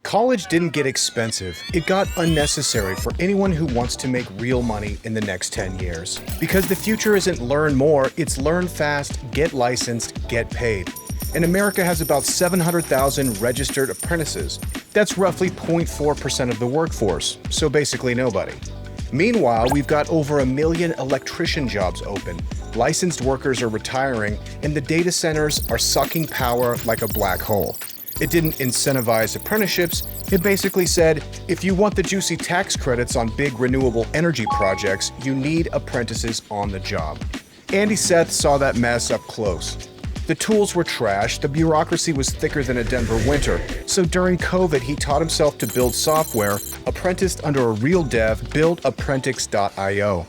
College didn't get expensive. It got unnecessary for anyone who wants to make real money in the next 10 years. Because the future isn't learn more, it's learn fast, get licensed, get paid. And America has about 700,000 registered apprentices. That's roughly 0.4% of the workforce, so basically nobody. Meanwhile, we've got over 1 million electrician jobs open. Licensed workers are retiring, and the data centers are sucking power like a black hole. It didn't incentivize apprenticeships. It basically said, if you want the juicy tax credits on big renewable energy projects, you need apprentices on the job. Andy Seth saw that mess up close. The tools were trash, the bureaucracy was thicker than a Denver winter, so during COVID he taught himself to build software, apprenticed under a real dev, BuildApprentix.io.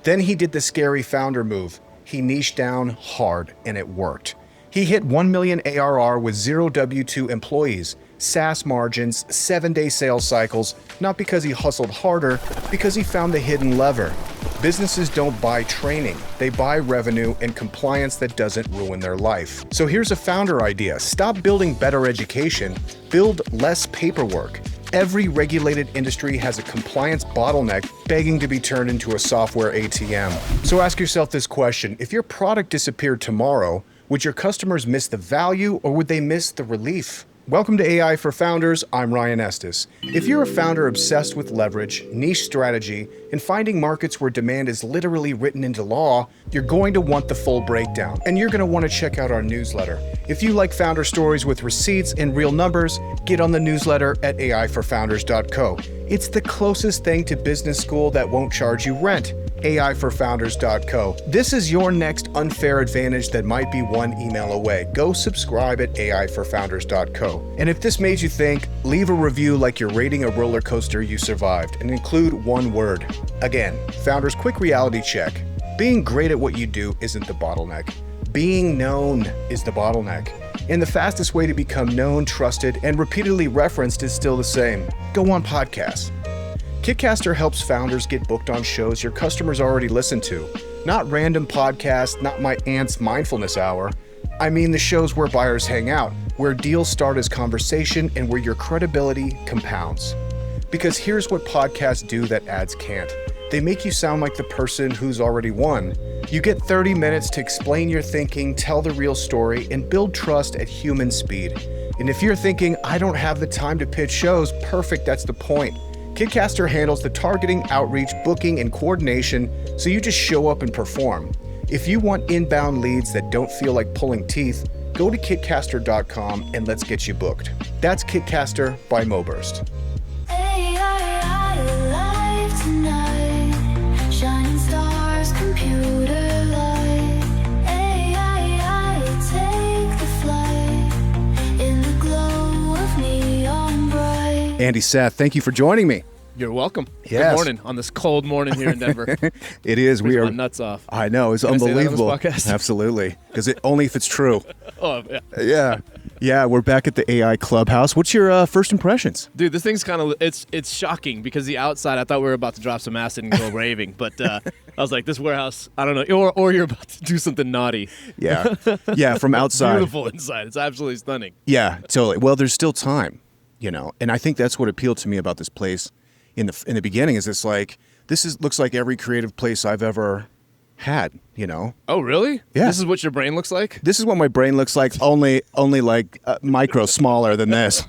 Then he did the scary founder move. He niched down hard, and it worked. He hit 1 million ARR with 0 W-2 employees, SaaS margins, 7-day sales cycles, not because he hustled harder, because he found the hidden lever. Businesses don't buy training, they buy revenue and compliance that doesn't ruin their life. So here's a founder idea. Stop building better education, build less paperwork. Every regulated industry has a compliance bottleneck begging to be turned into a software ATM. So ask yourself this question: if your product disappeared tomorrow, would your customers miss the value or would they miss the relief? Welcome to AI for Founders. I'm Ryan Estes. If you're a founder obsessed with leverage, niche strategy, and finding markets where demand is literally written into law, you're going to want the full breakdown, and you're going to want to check out our newsletter. If you like founder stories with receipts and real numbers, get on the newsletter at aiforfounders.co. It's the closest thing to business school that won't charge you rent. aiforfounders.co. This is your next unfair advantage that might be one email away. Go subscribe at aiforfounders.co. And if this made you think, leave a review like you're rating a roller coaster you survived and include one word. Again, Founders quick reality check. Being great at what you do isn't the bottleneck. Being known is the bottleneck. And the fastest way to become known, trusted, and repeatedly referenced is still the same. Go on podcasts. Kitcaster helps founders get booked on shows your customers already listen to. Not random podcasts, not my aunt's mindfulness hour. I mean the shows where buyers hang out, where deals start as conversation, and where your credibility compounds. Because here's what podcasts do that ads can't. They make you sound like the person who's already won. You get 30 minutes to explain your thinking, tell the real story, and build trust at human speed. And if you're thinking, I don't have the time to pitch shows, perfect, that's the point. Kitcaster handles the targeting, outreach, booking, and coordination, so you just show up and perform. If you want inbound leads that don't feel like pulling teeth, go to kitcaster.com and let's get you booked. That's Kitcaster by Moburst. Andy Seth, thank you for joining me. You're welcome. Yes. Good morning on this cold morning here in Denver. It is. We are my nuts off. I know. It's Can unbelievable. I say that on this podcast? Absolutely. Because only if it's true. Oh, yeah. Yeah. Yeah. We're back at the AI Clubhouse. What's your first impressions? Dude, this thing's kind of, it's shocking because the outside, I thought we were about to drop some acid and go raving. But I was like, this warehouse, I don't know. Or you're about to do something naughty. Yeah. Yeah. From outside. Beautiful inside. It's absolutely stunning. Yeah. Totally. Well, there's still time, and I think that's what appealed to me about this place in the beginning is it's like, looks like every creative place I've ever had, Oh, really? Yeah. This is what your brain looks like? This is what my brain looks like, only like micro smaller than this.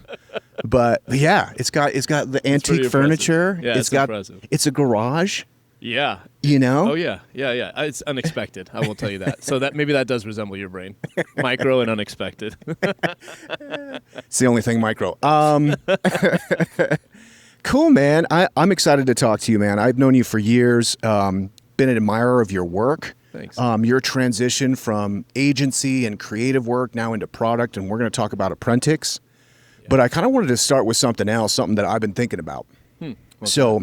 But yeah, it's got the antique furniture. Yeah, it's impressive. It's a garage. Yeah. Oh yeah. It's unexpected. I will tell you that. So maybe that does resemble your brain. Micro and unexpected. It's the only thing micro. Cool, man. I'm excited to talk to you, man. I've known you for years. Been an admirer of your work. Thanks. Your transition from agency and creative work now into product, and we're going to talk about Apprentix. Yeah. But I kind of wanted to start with something else, something that I've been thinking about. So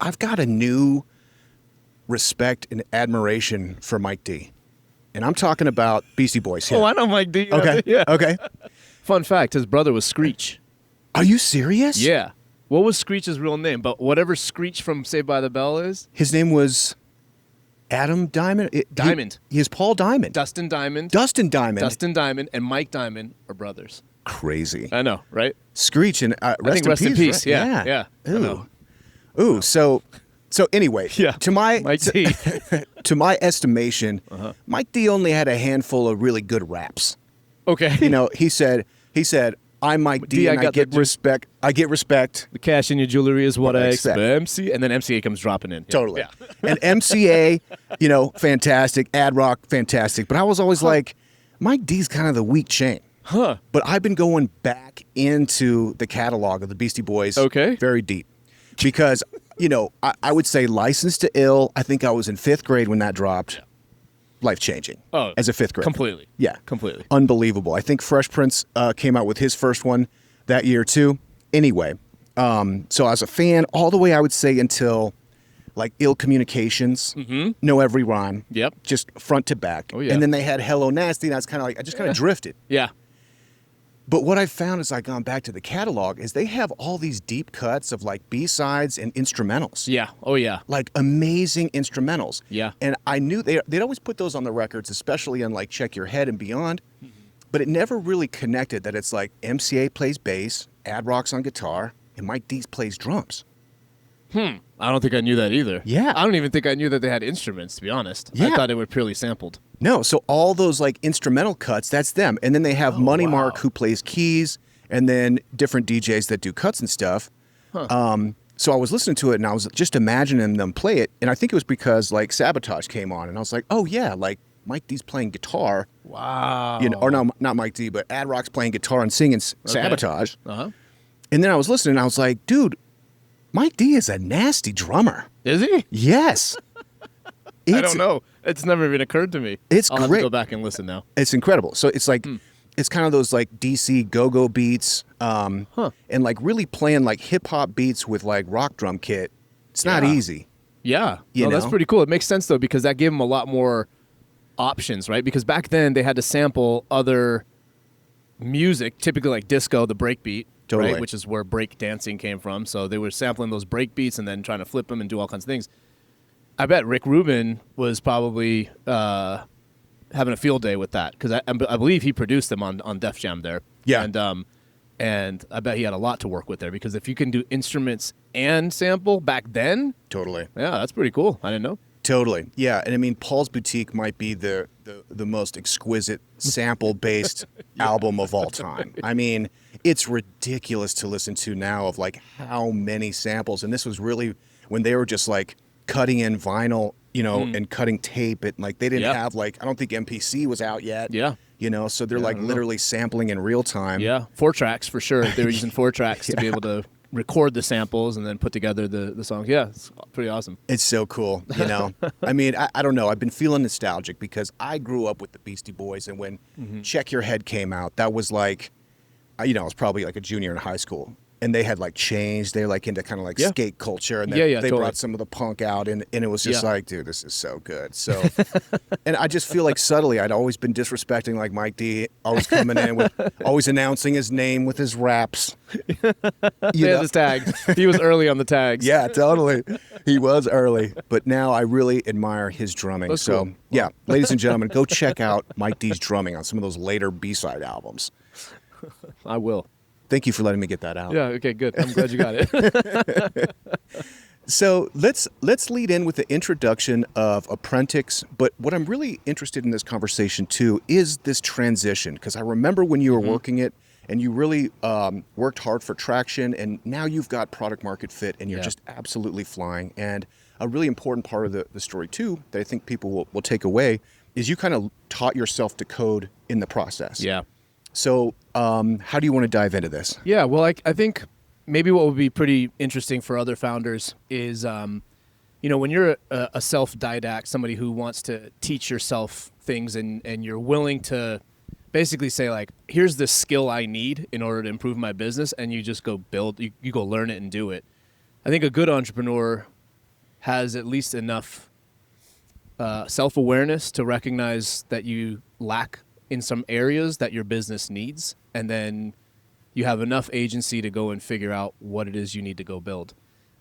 I've got a new respect and admiration for Mike D. And I'm talking about Beastie Boys here. Oh, I know Mike D. Okay. Yeah. Okay. Fun fact, his brother was Screech. Are you serious? Yeah. What was Screech's real name? But whatever Screech from Saved by the Bell is? His name was Adam Diamond? Diamond. He is Paul Diamond. Dustin Diamond. Dustin Diamond. Dustin Diamond and Mike Diamond are brothers. crazy. I know, right? Screech and I think rest in peace. right? Yeah. I Ooh. know. Ooh. So anyway, Yeah. to my Mike D. to my estimation, Mike D only had a handful of really good raps. Okay. You know, he said, I'm Mike D, I and I got get the- respect. I get respect. The cash in your jewelry is what What I I expect. expect. MC, and then MCA comes dropping in. Yeah. Totally. Yeah. And MCA, you know, fantastic. Ad Rock, fantastic. But I was always like, Mike D's kind of the weak chain. Huh. But I've been going back into the catalog of the Beastie Boys Okay. very deep. Because, you know, I would say License to Ill, I think I was in 5th grade when that dropped. Life-changing. Oh, as a 5th grader. completely. Yeah. Completely. Unbelievable. I think Fresh Prince came out with his first one that year too. Anyway, so I was a fan all the way, I would say, until like Ill Communications, Know Every Rhyme. Yep. Just front to back. Oh, yeah. And then they had Hello Nasty, and I was kind of like, I just kind of drifted. Yeah. But what I found as I gone back to the catalog is they have all these deep cuts of like B-sides and instrumentals. Yeah. Oh, yeah. Like amazing instrumentals. Yeah. And I knew they'd always put those on the records, especially on like Check Your Head and Beyond. But it never really connected that it's like MCA plays bass, Ad Rock's on guitar, and Mike D plays drums. I don't think I knew that either. Yeah. I don't even think I knew that they had instruments, to be honest. Yeah. I thought they were purely sampled. No, so all those like instrumental cuts, that's them. And then they have Money wow. Mark who plays keys, and then different DJs that do cuts and stuff. So I was listening to it and I was just imagining them play it. And I think it was because like Sabotage came on, and I was like, oh yeah, like Mike D's playing guitar. Wow. You know, or no, not Mike D, but Ad Rock's playing guitar and singing Sabotage. Uh-huh. And then I was listening and I was like, dude, Mike D is a nasty drummer. Is he? Yes. I don't know. It's never even occurred to me. It's I'll have great. to go back and listen now. It's incredible. So it's like, it's kind of those like DC go-go beats, and like really playing like hip hop beats with like rock drum kit. It's not Yeah. easy. Yeah. You No, that's know? pretty cool. It makes sense, though, because that gave them a lot more options, right? Because back then they had to sample other music, typically like disco, the breakbeat, Totally. right? Which is where break dancing came from. So they were sampling those break beats and then trying to flip them and do all kinds of things. I bet Rick Rubin was probably having a field day with that because I believe he produced them on Def Jam there. Yeah. And I bet he had a lot to work with there because if you can do instruments and sample back then, Totally. yeah, that's pretty cool. I didn't know. Totally. Yeah. And I mean, Paul's Boutique might be the most exquisite sample-based album of all time. I mean, it's ridiculous to listen to now of like how many samples. And this was really when they were just like cutting in vinyl, you know, and cutting tape. It like they didn't Yep. have like, I don't think MPC was out yet. Yeah. You know, so they're like I don't know. literally sampling in real time. Yeah, 4 tracks for sure. They were using 4 tracks to be able to record the samples and then put together the songs. Yeah, it's pretty awesome. It's so cool, you know. I mean, I don't know. I've been feeling nostalgic because I grew up with the Beastie Boys, and when Check Your Head came out, that was like, you know, I was probably like a junior in high school, and they had like changed. They're like into kind of like Yeah. skate culture, and Yeah, yeah, they totally. brought some of the punk out, and it was just Yeah. like, dude, this is so good. So, and I just feel like subtly, I'd always been disrespecting like Mike D, always coming in with, always announcing his name with his raps. You They know? had his tags. He was early on the tags. Yeah, totally. He was early, but now I really admire his drumming. That's So, cool. yeah, ladies and gentlemen, go check out Mike D's drumming on some of those later B-side albums. I will. Thank you for letting me get that out. Yeah, okay, good. I'm glad you got it. So let's lead in with the introduction of Apprentice. But what I'm really interested in this conversation too is this transition, because I remember when you were working it and you really worked hard for traction, and now you've got product market fit and you're Yeah. just absolutely flying. And a really important part of the story too that I think people will take away is you kind of taught yourself to code in the process. Yeah. So how do you want to dive into this? Yeah, well, I think maybe what would be pretty interesting for other founders is, you know, when you're a self-didact, somebody who wants to teach yourself things and you're willing to basically say, like, here's the skill I need in order to improve my business, and you just go build, you go learn it and do it. I think a good entrepreneur has at least enough self-awareness to recognize that you lack in some areas that your business needs, and then you have enough agency to go and figure out what it is you need to go build.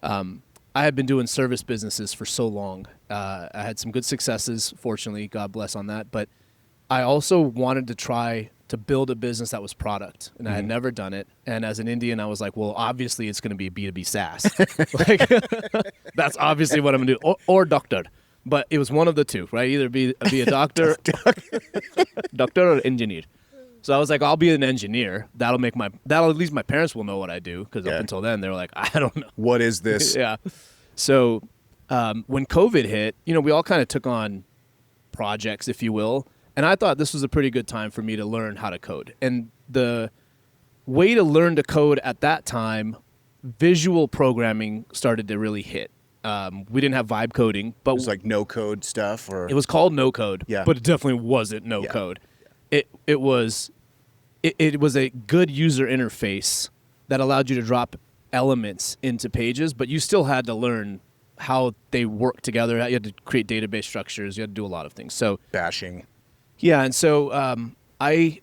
I had been doing service businesses for so long. I had some good successes, fortunately, God bless on that. But I also wanted to try to build a business that was product, and I had never done it. And as an Indian, I was like, well, obviously it's going to be B2B SaaS. Like, that's obviously what I'm going to do, or doctor. But it was one of the two, right? Either be a doctor, doctor or engineer. So I was like, I'll be an engineer. That'll at least my parents will know what I do, because up until then they were like, I don't know. What is this? Yeah. So when COVID hit, we all kind of took on projects, if you will. And I thought this was a pretty good time for me to learn how to code. And the way to learn to code at that time, visual programming started to really hit. We didn't have vibe coding, but It was like no code stuff, or it was called no code, Yeah. but it definitely wasn't no code. It was a good user interface that allowed you to drop elements into pages, but you still had to learn how they work together. You had to create database structures. You had to do a lot of things. So bashing. yeah, and so I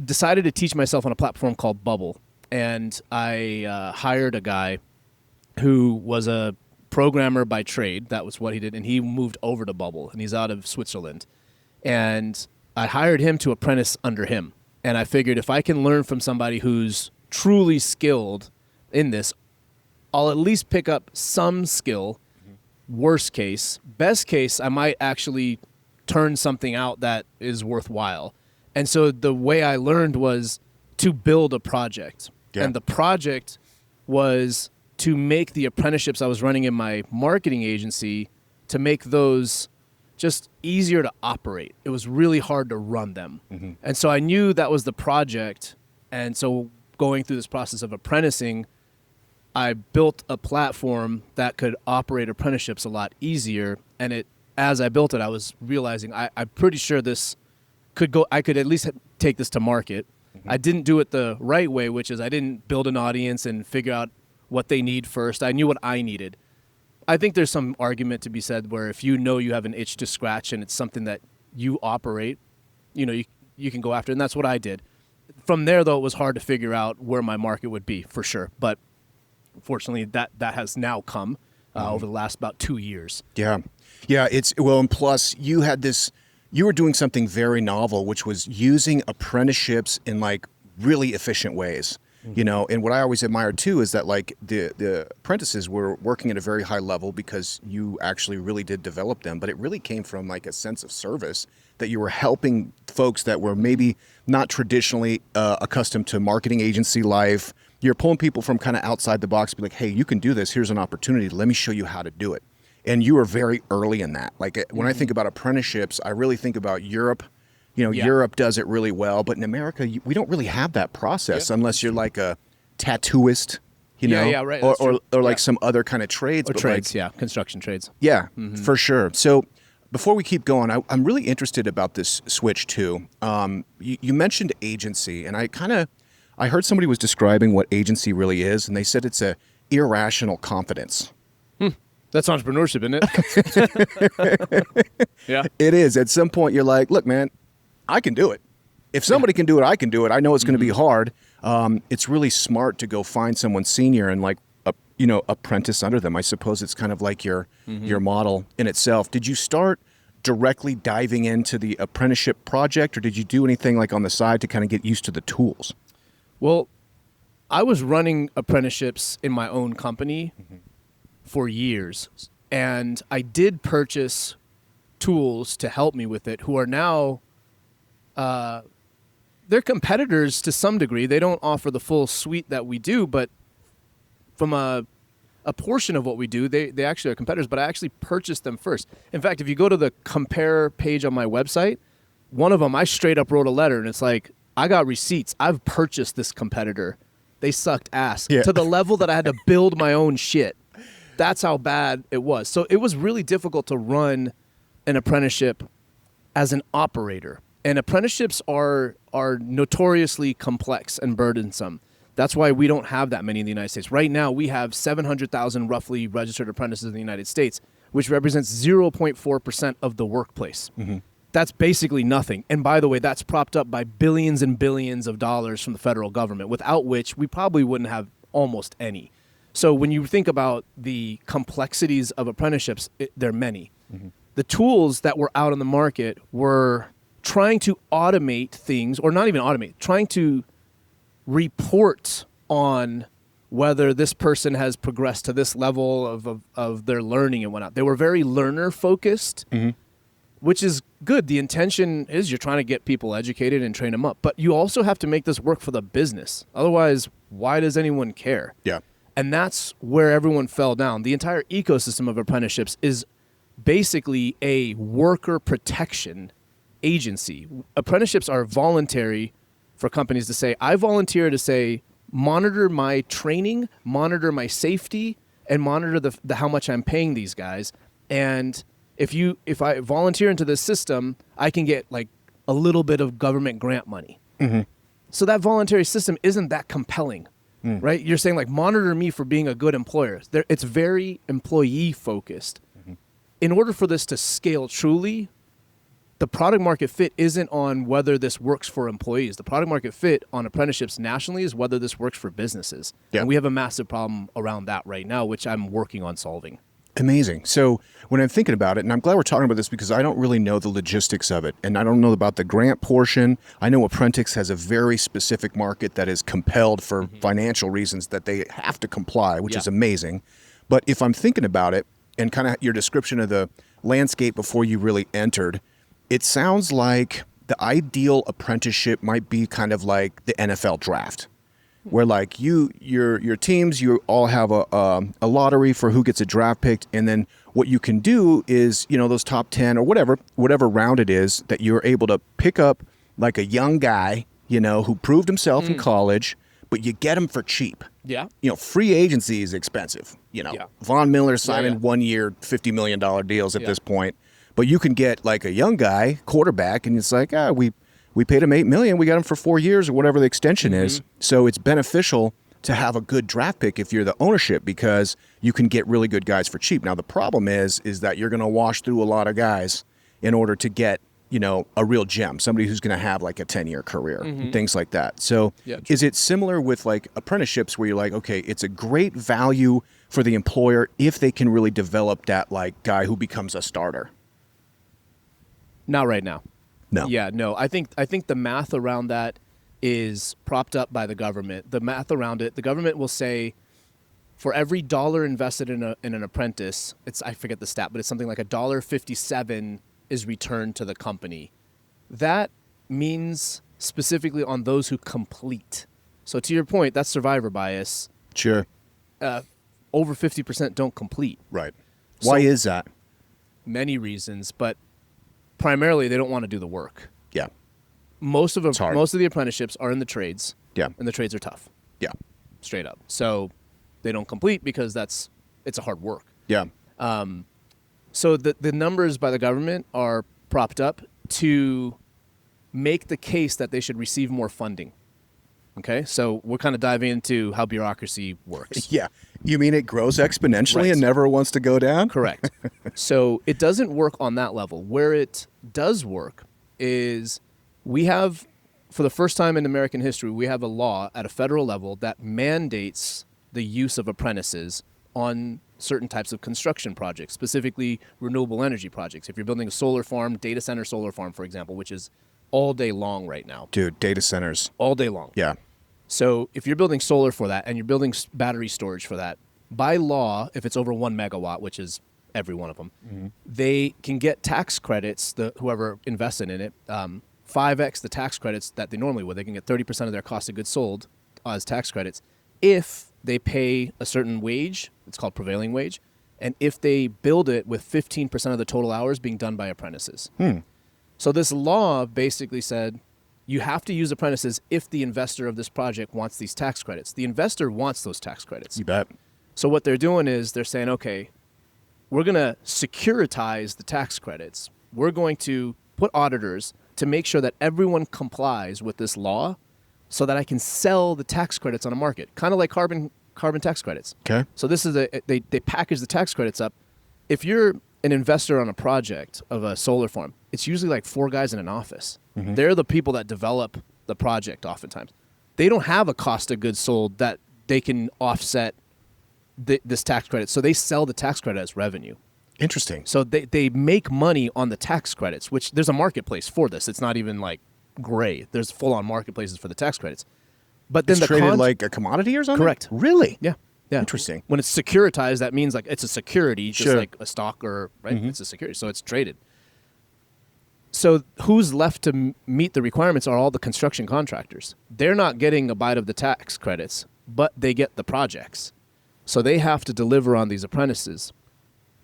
decided to teach myself on a platform called Bubble, and I hired a guy who was a programmer by trade. That was what he did, and he moved over to Bubble, and he's out of Switzerland. And I hired him to apprentice under him, and I figured if I can learn from somebody who's truly skilled in this, I'll at least pick up some skill. Worst case. Best case, I might actually turn something out that is worthwhile. And so the way I learned was to build a project. Yeah. And the project was to make the apprenticeships I was running in my marketing agency, to make those just easier to operate. It was really hard to run them. And so I knew that was the project. And so going through this process of apprenticing, I built a platform that could operate apprenticeships a lot easier. And as I built it, I was realizing I'm pretty sure this could go. I could at least take this to market. I didn't do it the right way, which is I didn't build an audience and figure out what they need first. I knew what I needed. I think there's some argument to be said where if you know you have an itch to scratch and it's something that you operate, you can go after it. And that's what I did. From there, though, it was hard to figure out where my market would be, for sure. But fortunately, that has now come over the last about 2 years. Yeah. Yeah. And plus you were doing something very novel, which was using apprenticeships in like really efficient ways. And what I always admire too is that like the apprentices were working at a very high level because you actually really did develop them, but it really came from like a sense of service that you were helping folks that were maybe not traditionally accustomed to marketing agency life. You're pulling people from kind of outside the box, be like, hey, you can do this. Here's an opportunity. Let me show you how to do it. And you were very early in that. Like when I think about apprenticeships, I really think about Europe. Europe does it really well, but in America, we don't really have that process unless you're like a tattooist, right. or like some other kind of trades. Or trades, construction trades. Yeah, for sure. So before we keep going, I'm really interested about this switch too. You mentioned agency, and I heard somebody was describing what agency really is, and they said it's a irrational confidence. That's entrepreneurship, isn't it? Yeah. It is. At some point, you're like, look, man, I can do it. If somebody can do it, I can do it. I know it's going to be hard. It's really smart to go find someone senior and like, apprentice under them. I suppose it's kind of like your model in itself. Did you start directly diving into the apprenticeship project, or did you do anything like on the side to kind of get used to the tools? Well, I was running apprenticeships in my own company for years, and I did purchase tools to help me with it, who are now they're competitors to some degree. They don't offer the full suite that we do, but from a portion of what we do, they actually are competitors, but I actually purchased them first. In fact, if you go to the compare page on my website, one of them, I straight up wrote a letter, and it's like, I got receipts. I've purchased this competitor. They sucked ass to the level that I had to build my own shit. That's how bad it was. So it was really difficult to run an apprenticeship as an operator. And apprenticeships are notoriously complex and burdensome. That's why we don't have that many in the United States. Right now, we have 700,000 roughly registered apprentices in the United States, which represents 0.4% of the workplace. That's basically nothing. And by the way, that's propped up by billions and billions of dollars from the federal government, without which we probably wouldn't have almost any. So when you think about the complexities of apprenticeships, there are many. The tools that were out on the market were trying to automate things, or not even automate, trying to report on whether this person has progressed to this level of their learning and whatnot. They were very learner focused, which is good. The intention is you're trying to get people educated and train them up, but you also have to make this work for the business. Otherwise, why does anyone care? Yeah. And that's where everyone fell down. The entire ecosystem of apprenticeships is basically a worker protection agency. Apprenticeships are voluntary for companies to say, I volunteer to say, monitor my training, monitor my safety, and monitor the how much I'm paying these guys. And if I volunteer into this system, I can get like a little bit of government grant money. So that voluntary system isn't that compelling, right? You're saying like, monitor me for being a good employer. It's very employee focused. In order for this to scale truly, the product market fit isn't on whether this works for employees. The product market fit on apprenticeships nationally is whether this works for businesses. Yeah. And we have a massive problem around that right now, which I'm working on solving. Amazing. So when I'm thinking about it, and I'm glad we're talking about this because I don't really know the logistics of it, and I don't know about the grant portion. I know Apprentice has a very specific market that is compelled for financial reasons that they have to comply, which is amazing. But if I'm thinking about it, and kind of your description of the landscape before you really entered, it sounds like the ideal apprenticeship might be kind of like the NFL draft, where like your teams, you all have a lottery for who gets a draft pick, and then what you can do is, those top 10 or whatever round it is, that you're able to pick up like a young guy, who proved himself in college, but you get him for cheap. Yeah. Free agency is expensive. Von Miller signing 1 year, $50 million deals at this point. But you can get like a young guy quarterback, and it's like, we paid him $8 million. We got him for 4 years or whatever the extension is. So it's beneficial to have a good draft pick if you're the ownership, because you can get really good guys for cheap. Now the problem is that you're going to wash through a lot of guys in order to get a real gem, somebody who's going to have like a 10-year career, things like that. So is it similar with like apprenticeships where you're like, okay, it's a great value for the employer if they can really develop that like guy who becomes a starter? Not right now. No. Yeah, no. I think the math around that is propped up by the government. The math around it, the government will say, for every dollar invested in an apprentice, I forget the stat, but it's something like $1.57 is returned to the company. That means specifically on those who complete. So to your point, that's survivor bias. Sure. Over 50% don't complete. Right. Why is that? Many reasons, but primarily they don't want to do the work. Yeah. Most of the apprenticeships are in the trades. Yeah. And the trades are tough. Yeah. Straight up. So they don't complete because it's a hard work. Yeah. So the numbers by the government are propped up to make the case that they should receive more funding. Okay, so we're kind of diving into how bureaucracy works. Yeah. You mean it grows exponentially Right. and never wants to go down? Correct. So it doesn't work on that level. Where it does work is we have, for the first time in American history, we have a law at a federal level that mandates the use of apprentices on certain types of construction projects, specifically renewable energy projects. If you're building a solar farm, data center solar farm, for example, which is all day long right now. Dude, data centers. All day long. Yeah. So if you're building solar for that and you're building battery storage for that, by law, if it's over 1 megawatt, which is every one of them, they can get tax credits, whoever invested in it, 5x the tax credits that they normally would. They can get 30% of their cost of goods sold as tax credits if they pay a certain wage. It's called prevailing wage. And if they build it with 15% of the total hours being done by apprentices. So this law basically said, you have to use apprentices if the investor of this project wants these tax credits. The investor wants those tax credits. You bet. So what they're doing is they're saying, okay, we're going to securitize the tax credits. We're going to put auditors to make sure that everyone complies with this law so that I can sell the tax credits on a market, kind of like carbon tax credits. Okay. So this is they package the tax credits up. If you're an investor on a project of a solar farm, it's usually like 4 guys in an office. They're the people that develop the project oftentimes. They don't have a cost of goods sold that they can offset this tax credit. So they sell the tax credit as revenue. Interesting. So they make money on the tax credits, which there's a marketplace for this. It's not even like gray. There's full-on marketplaces for the tax credits. But then It's traded like a commodity or something? Correct. Really? Yeah. Yeah. Interesting. When it's securitized, that means like it's a security, just Sure. like a stock or right. It's a security, so it's traded. So who's left to meet the requirements are all the construction contractors. They're not getting a bite of the tax credits, but they get the projects. So they have to deliver on these apprentices.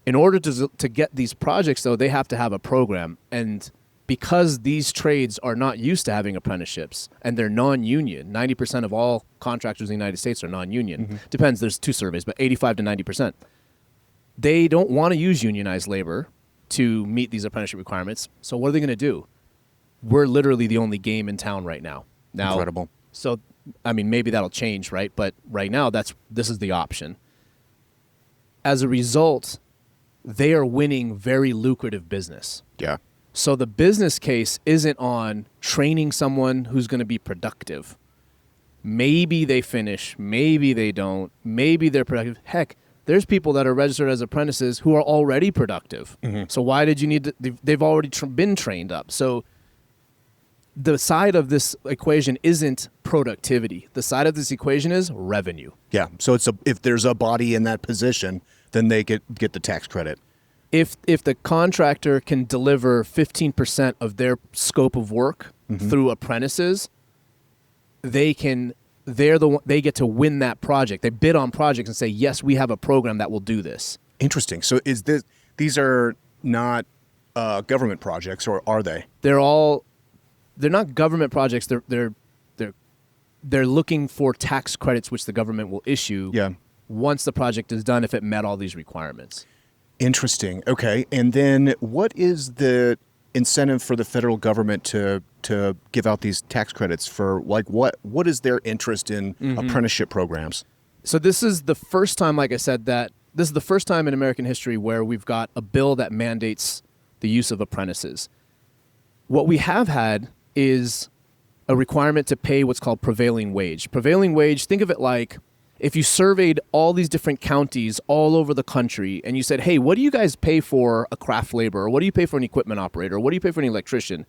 In order to get these projects, though, they have to have a program. And because these trades are not used to having apprenticeships and they're non-union, 90% of all contractors in the United States are non-union. Depends, there's 2 surveys, but 85 to 90%. They don't want to use unionized labor to meet these apprenticeship requirements. So what are they going to do? We're literally the only game in town right now. Incredible. So, I mean, maybe that'll change, right? But right now, this is the option. As a result, they are winning very lucrative business. Yeah. So the business case isn't on training someone who's going to be productive. Maybe they finish, maybe they don't, maybe they're productive. Heck, there's people that are registered as apprentices who are already productive. So why did you need to? They've already been trained up. So the side of this equation isn't productivity. The side of this equation is revenue. Yeah. So if there's a body in that position, then they get the tax credit. If the contractor can deliver 15% of their scope of work through apprentices, they get to win that project. They bid on projects and say, yes, we have a program that will do this. Interesting. So these are not government projects, or are they? They're not government projects. They're looking for tax credits, which the government will issue once the project is done if it met all these requirements. Interesting. Okay. And then what is the incentive for the federal government to give out these tax credits for, like, what is their interest in apprenticeship programs? So this is the first time, like I said, this is the first time in American history where we've got a bill that mandates the use of apprentices. What we have had is a requirement to pay what's called prevailing wage. Prevailing wage, think of it like if you surveyed all these different counties all over the country and you said, hey, what do you guys pay for a craft laborer? Or what do you pay for an equipment operator? Or what do you pay for an electrician?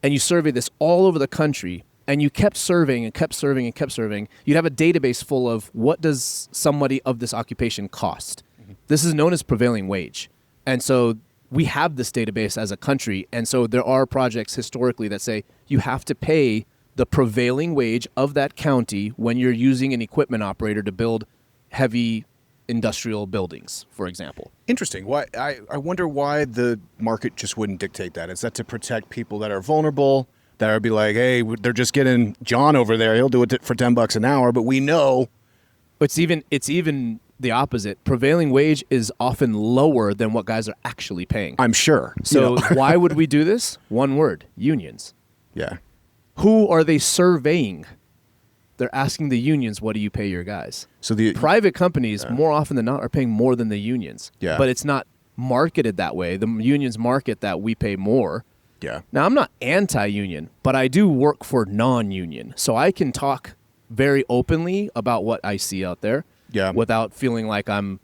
And you surveyed this all over the country and you kept surveying and kept surveying and kept surveying, you'd have a database full of what does somebody of this occupation cost. This is known as prevailing wage. And so we have this database as a country. And so there are projects historically that say you have to pay the prevailing wage of that county when you're using an equipment operator to build heavy industrial buildings, for example. Interesting. Why? I wonder why the market just wouldn't dictate that. Is that to protect people that are vulnerable, that would be like, hey, they're just getting John over there. He'll do it for $10 an hour, but we know. It's even the opposite. Prevailing wage is often lower than what guys are actually paying. I'm sure. So why would we do this? One word: unions. Yeah. Who are they surveying? They're asking the unions, what do you pay your guys? So the Private companies, more often than not, are paying more than the unions. Yeah. But it's not marketed that way. The unions market that we pay more. Yeah. Now, I'm not anti-union, but I do work for non-union. So I can talk very openly about what I see out there without feeling like I'm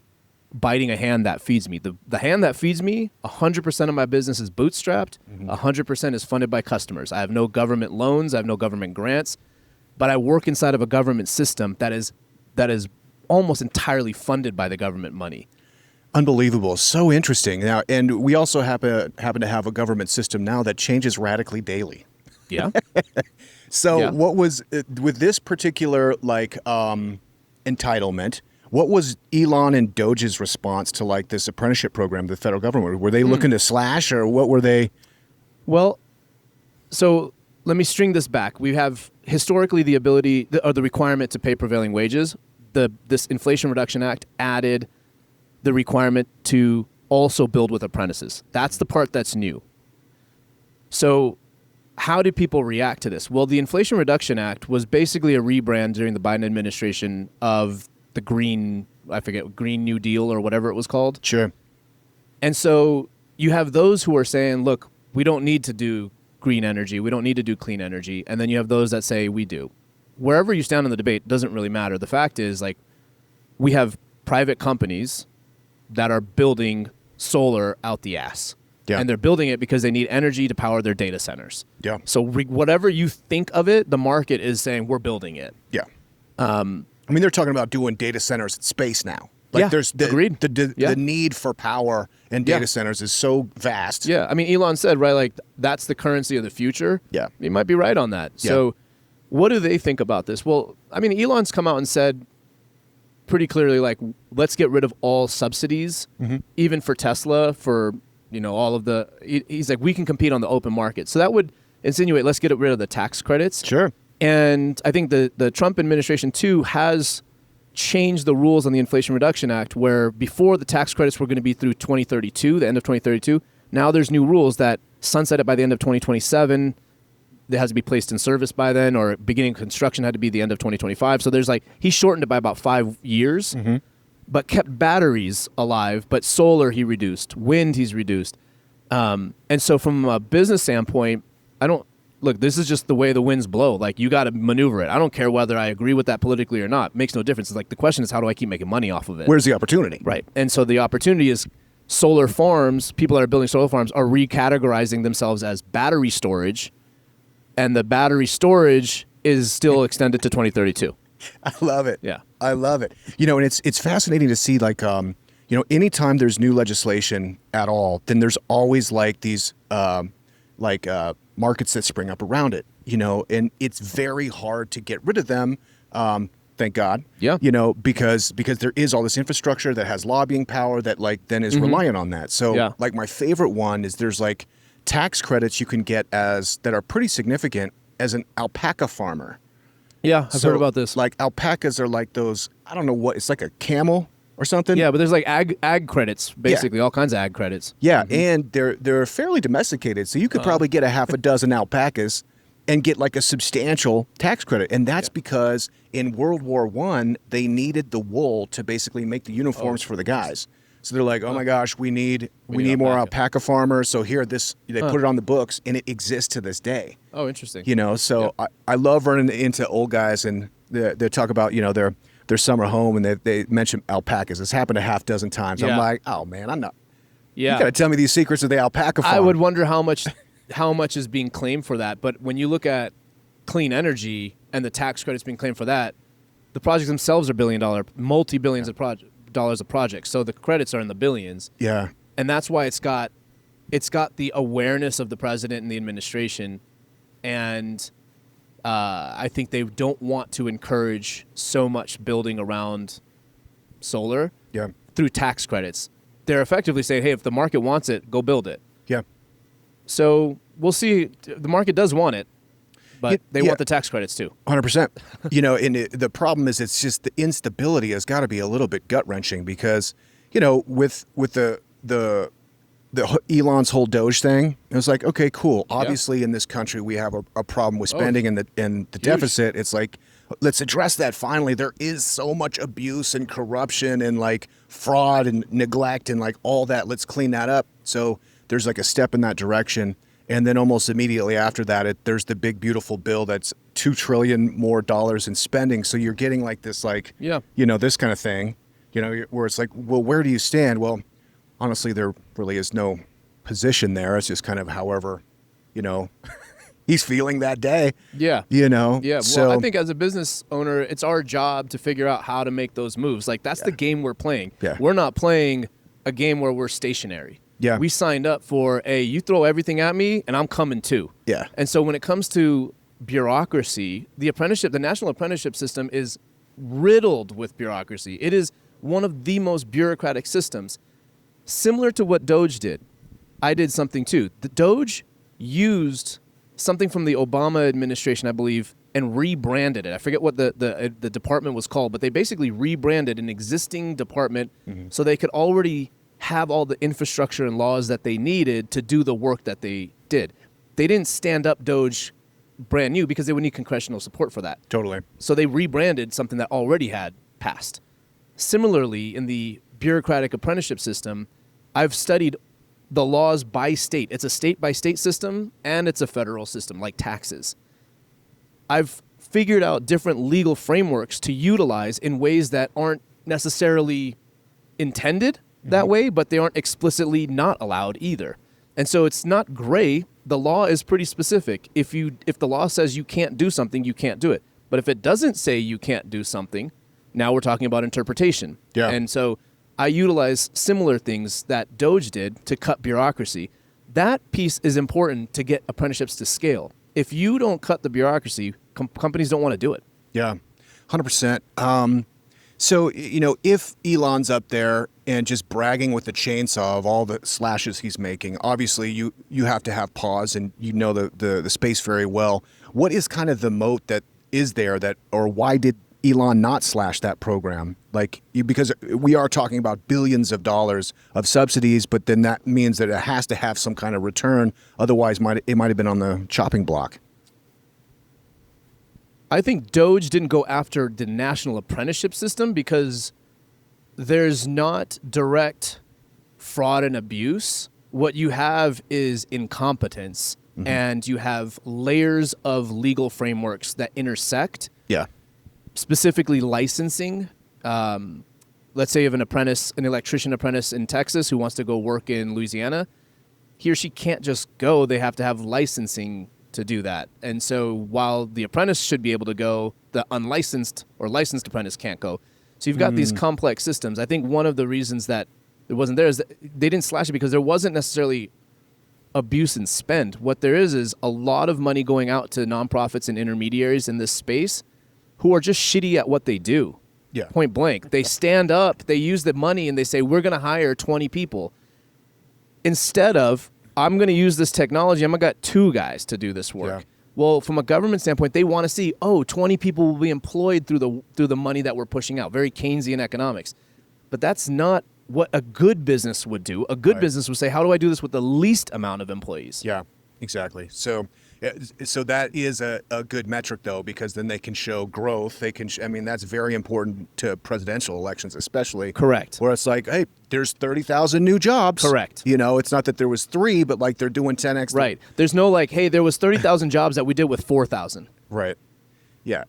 biting a hand that feeds me. The hand that feeds me, 100% of my business is bootstrapped. 100% is funded by customers. I have no government loans. I have no government grants. But I work inside of a government system that is almost entirely funded by the government money. Unbelievable. So interesting. Now, and we also happen to have a government system now that changes radically daily. Yeah. So what was, with this particular entitlement, what was Elon and Doge's response to like this apprenticeship program, the federal government? Were they looking to slash, or what were they? Well, so let me string this back. We have historically the ability or the requirement to pay prevailing wages. This Inflation Reduction Act added the requirement to also build with apprentices. That's the part that's new. So how did people react to this? Well, the Inflation Reduction Act was basically a rebrand during the Biden administration of the Green New Deal or whatever it was called. Sure. And so you have those who are saying, look, we don't need to do green energy. We don't need to do clean energy. And then you have those that say we do. Wherever you stand in the debate doesn't really matter. The fact is, like, we have private companies that are building solar out the ass. Yeah. And they're building it because they need energy to power their data centers. Yeah. So whatever you think of it, the market is saying we're building it. Yeah. I mean, they're talking about doing data centers in space now. Like Yeah, there's agreed. The need for power and data centers is so vast. Yeah. I mean, Elon said, right, like that's the currency of the future. Yeah. He might be right on that. Yeah. So what do they think about this? Well, I mean, Elon's come out and said pretty clearly, like, let's get rid of all subsidies, even for Tesla, for, all of the, he's like, we can compete on the open market. So that would insinuate, let's get rid of the tax credits. Sure. And I think the Trump administration, too, has changed the rules on the Inflation Reduction Act, where before the tax credits were going to be through 2032, the end of 2032. Now there's new rules that sunset it by the end of 2027. It has to be placed in service by then, or beginning construction had to be the end of 2025. So there's he shortened it by about 5 years, but kept batteries alive. But solar he reduced, wind he's reduced. And so from a business standpoint, look, this is just the way the winds blow. Like, you got to maneuver it. I don't care whether I agree with that politically or not. It makes no difference. It's like, the question is, how do I keep making money off of it? Where's the opportunity? Right. And so the opportunity is solar farms, people that are building solar farms are recategorizing themselves as battery storage, and the battery storage is still extended to 2032. I love it. Yeah. I love it. And it's fascinating to see, anytime there's new legislation at all, then there's always these markets that spring up around it, and it's very hard to get rid of them. Thank God. Yeah. Because there is all this infrastructure that has lobbying power that then is reliant on that. So Yeah. my favorite one is there's tax credits you can get that are pretty significant as an alpaca farmer. Yeah, I've heard about this. Alpacas are those, I don't know what, it's like a camel or something. Yeah, but there's ag credits, basically, all kinds of ag credits. Yeah, and they're fairly domesticated, so you could probably get a half a dozen alpacas and get a substantial tax credit. And that's because in World War I, they needed the wool to basically make the uniforms for the guys. So they're like, oh my gosh, we need more alpaca farmers. So here, they put it on the books, and it exists to this day. Oh, interesting. So I love running into old guys, and they talk about, their summer home, and they mention alpacas. It's happened a half dozen times. Yeah. I'm like, oh man, I'm not. Yeah. You got to tell me these secrets of the alpaca farm. I would wonder how much is being claimed for that. But when you look at clean energy and the tax credits being claimed for that, the projects themselves are multi-billions of dollars of projects. So the credits are in the billions. Yeah. And that's why it's got the awareness of the president and the administration, and I think they don't want to encourage so much building around solar through tax credits. They're effectively saying, hey, if the market wants it, go build it. Yeah. So we'll see. The market does want it, but they want the tax credits too. 100%. And the problem is, it's just the instability has got to be a little bit gut-wrenching because, with the Elon's whole Doge thing, it was like, okay, cool. Obviously, in this country, we have a problem with spending and the deficit. It's like, let's address that finally. There is so much abuse and corruption and fraud and neglect and all that. Let's clean that up. So there's a step in that direction. And then almost immediately after that, there's the big, beautiful bill that's $2 trillion more in spending. So you're getting this, this kind of thing, where it's like, well, where do you stand? Well, honestly, there really is no position there. It's just kind of however, he's feeling that day. Yeah. Yeah. Well, So I think as a business owner, it's our job to figure out how to make those moves. That's the game we're playing. Yeah. We're not playing a game where we're stationary. Yeah. We signed up for, you throw everything at me and I'm coming too. Yeah. And so when it comes to bureaucracy, the national apprenticeship system is riddled with bureaucracy. It is one of the most bureaucratic systems. Similar to what Doge did, I did something too. The Doge used something from the Obama administration, I believe, and rebranded it. I forget what the department was called, but they basically rebranded an existing department so they could already have all the infrastructure and laws that they needed to do the work that they did. They didn't stand up Doge brand new because they would need congressional support for that. Totally. So they rebranded something that already had passed. Similarly, in the bureaucratic apprenticeship system, I've studied the laws by state. It's a state-by-state system, and it's a federal system, like taxes. I've figured out different legal frameworks to utilize in ways that aren't necessarily intended, that way, but they aren't explicitly not allowed either. And so it's not gray. The law is pretty specific. If the law says you can't do something, you can't do it. But if it doesn't say you can't do something, now we're talking about interpretation. Yeah. And so I utilize similar things that Doge did to cut bureaucracy. That piece is important to get apprenticeships to scale. If you don't cut the bureaucracy, companies don't want to do it. Yeah, 100%. So, if Elon's up there and just bragging with the chainsaw of all the slashes he's making, obviously you have to have pause, and you know the space very well. What is kind of the moat that is there or why did Elon not slash that program? Because we are talking about billions of dollars of subsidies, but then that means that it has to have some kind of return. Otherwise, it might have been on the chopping block. I think Doge didn't go after the national apprenticeship system because there's not direct fraud and abuse. What you have is incompetence, and you have layers of legal frameworks that intersect. Yeah. Specifically licensing. Let's say you have an electrician apprentice in Texas who wants to go work in Louisiana. He or she can't just go. They have to have licensing to do that. And so while the apprentice should be able to go, the unlicensed or licensed apprentice can't go. So you've got these complex systems. I think one of the reasons that it wasn't there is that they didn't slash it because there wasn't necessarily abuse and spend. What there is a lot of money going out to nonprofits and intermediaries in this space who are just shitty at what they do. Yeah. Point blank. They stand up, they use the money, and they say, we're going to hire 20 people. Instead of, I'm going to use this technology, I'm going to got 2 guys to do this work. Yeah. Well, from a government standpoint, they want to see, 20 people will be employed through the money that we're pushing out. Very Keynesian economics. But that's not what a good business would do. A good business would say, how do I do this with the least amount of employees? Yeah, exactly. So that is a good metric, though, because then they can show growth. They can. That's very important to presidential elections, especially. Correct. Where it's like, hey, there's 30,000 new jobs. Correct. It's not that there was 3, but like they're doing 10x. Right. There's no like, hey, there was 30,000 jobs that we did with 4,000. Right. Yeah.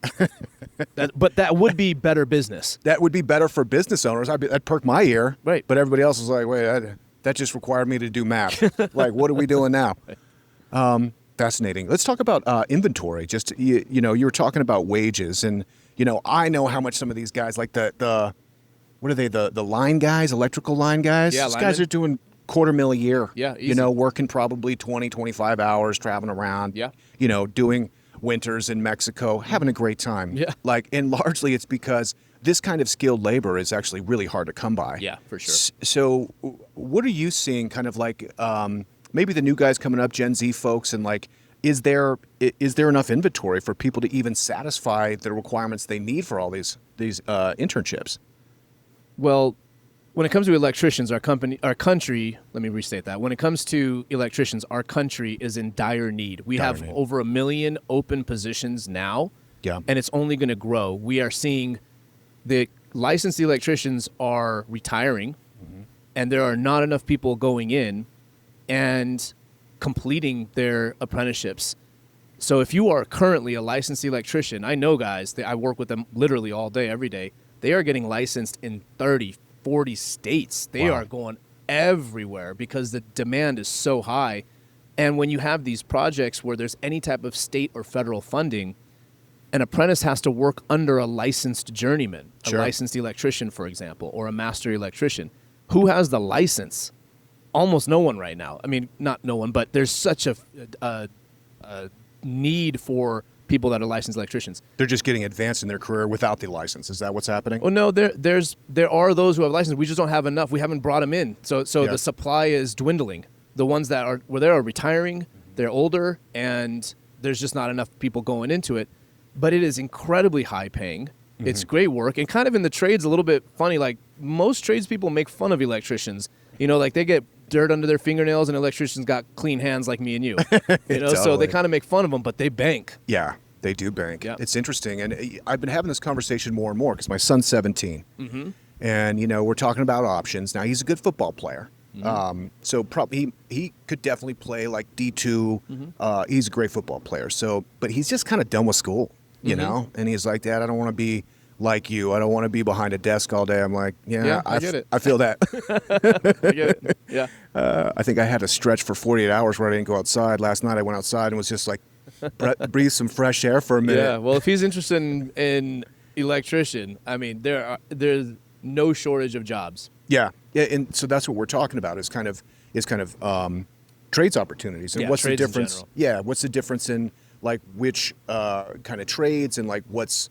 But that would be better business. That would be better for business owners. That'd perk my ear. Right. But everybody else is like, wait, that just required me to do math. Like, what are we doing now? Fascinating. Let's talk about inventory. Just you were talking about wages, and I know how much some of these guys, like the what are they, the line guys, electrical line guys. Yeah, these linemen. guys are doing $250,000 a year. Yeah, easy. Working probably 20, 25 hours, traveling around. Yeah. Doing winters in Mexico, having a great time. Yeah. And largely it's because this kind of skilled labor is actually really hard to come by. Yeah, for sure. So what are you seeing kind of like maybe the new guys coming up, Gen Z folks, and like, is there enough inventory for people to even satisfy the requirements they need for all these internships? Well, when it comes to electricians, our country, let me restate that. When it comes to electricians, our country is in dire need. We have over 1 million open positions now, and it's only going to grow. We are seeing the licensed electricians are retiring, and there are not enough people going in and completing their apprenticeships. So if you are currently a licensed electrician, I know guys, I work with them literally all day, every day. They are getting licensed in 30, 40 states. They are going everywhere because the demand is so high. And when you have these projects where there's any type of state or federal funding, an apprentice has to work under a licensed journeyman, a licensed electrician, for example, or a master electrician. Who has the license? Almost no one right now. I mean, not no one, but there's such a need for people that are licensed electricians. They're just getting advanced in their career without the license. Is that what's happening? Oh no, there are those who have license. We just don't have enough. We haven't brought them in. So the supply is dwindling. The ones that are retiring. They're older, and there's just not enough people going into it. But it is incredibly high paying. It's great work, and kind of in the trades a little bit funny. Like most tradespeople make fun of electricians. Like they get dirt under their fingernails, and electricians got clean hands like me and you. So they kind of make fun of them, but they bank. Yeah, they do bank. Yep. It's interesting, and I've been having this conversation more and more because my son's 17, and we're talking about options. Now he's a good football player, so probably he could definitely play like D2. He's a great football player. So, but he's just kind of done with school, you know. And he's like, Dad, I don't want to be like you. I don't want to be behind a desk all day. I'm like, Yeah, I get it. I feel that. I get it. Yeah. I think I had to stretch for 48 hours where I didn't go outside. Last night I went outside and was just like, breathe some fresh air for a minute. Yeah. Well, if he's interested in electrician, I mean, there's no shortage of jobs. Yeah, and so that's what we're talking about is kind of trades opportunities. And Yeah, what's the trades in difference? general. Yeah, what's the difference in like which kind of trades and like what's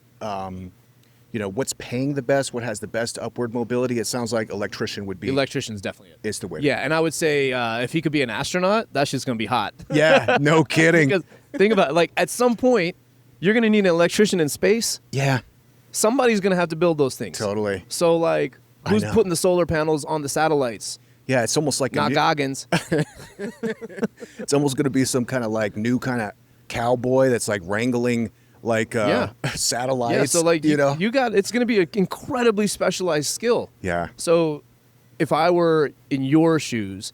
what's paying the best, what has the best upward mobility? It sounds like electrician would be Electrician's definitely it. is the way. Yeah, and I would say if he could be an astronaut, that's just gonna be hot. Yeah, no kidding. Because think about it, like at some point, you're gonna need an electrician in space. Yeah, Somebody's gonna have to build those things. totally. So like, I who's know. putting the solar panels on the satellites? Yeah, it's almost like Not Goggins. it's almost going to be some kind of like new kind of cowboy that's like wrangling like Yeah. satellites. Yeah. So like, you know. you got it's gonna be an incredibly specialized skill. Yeah. So if I were in your shoes,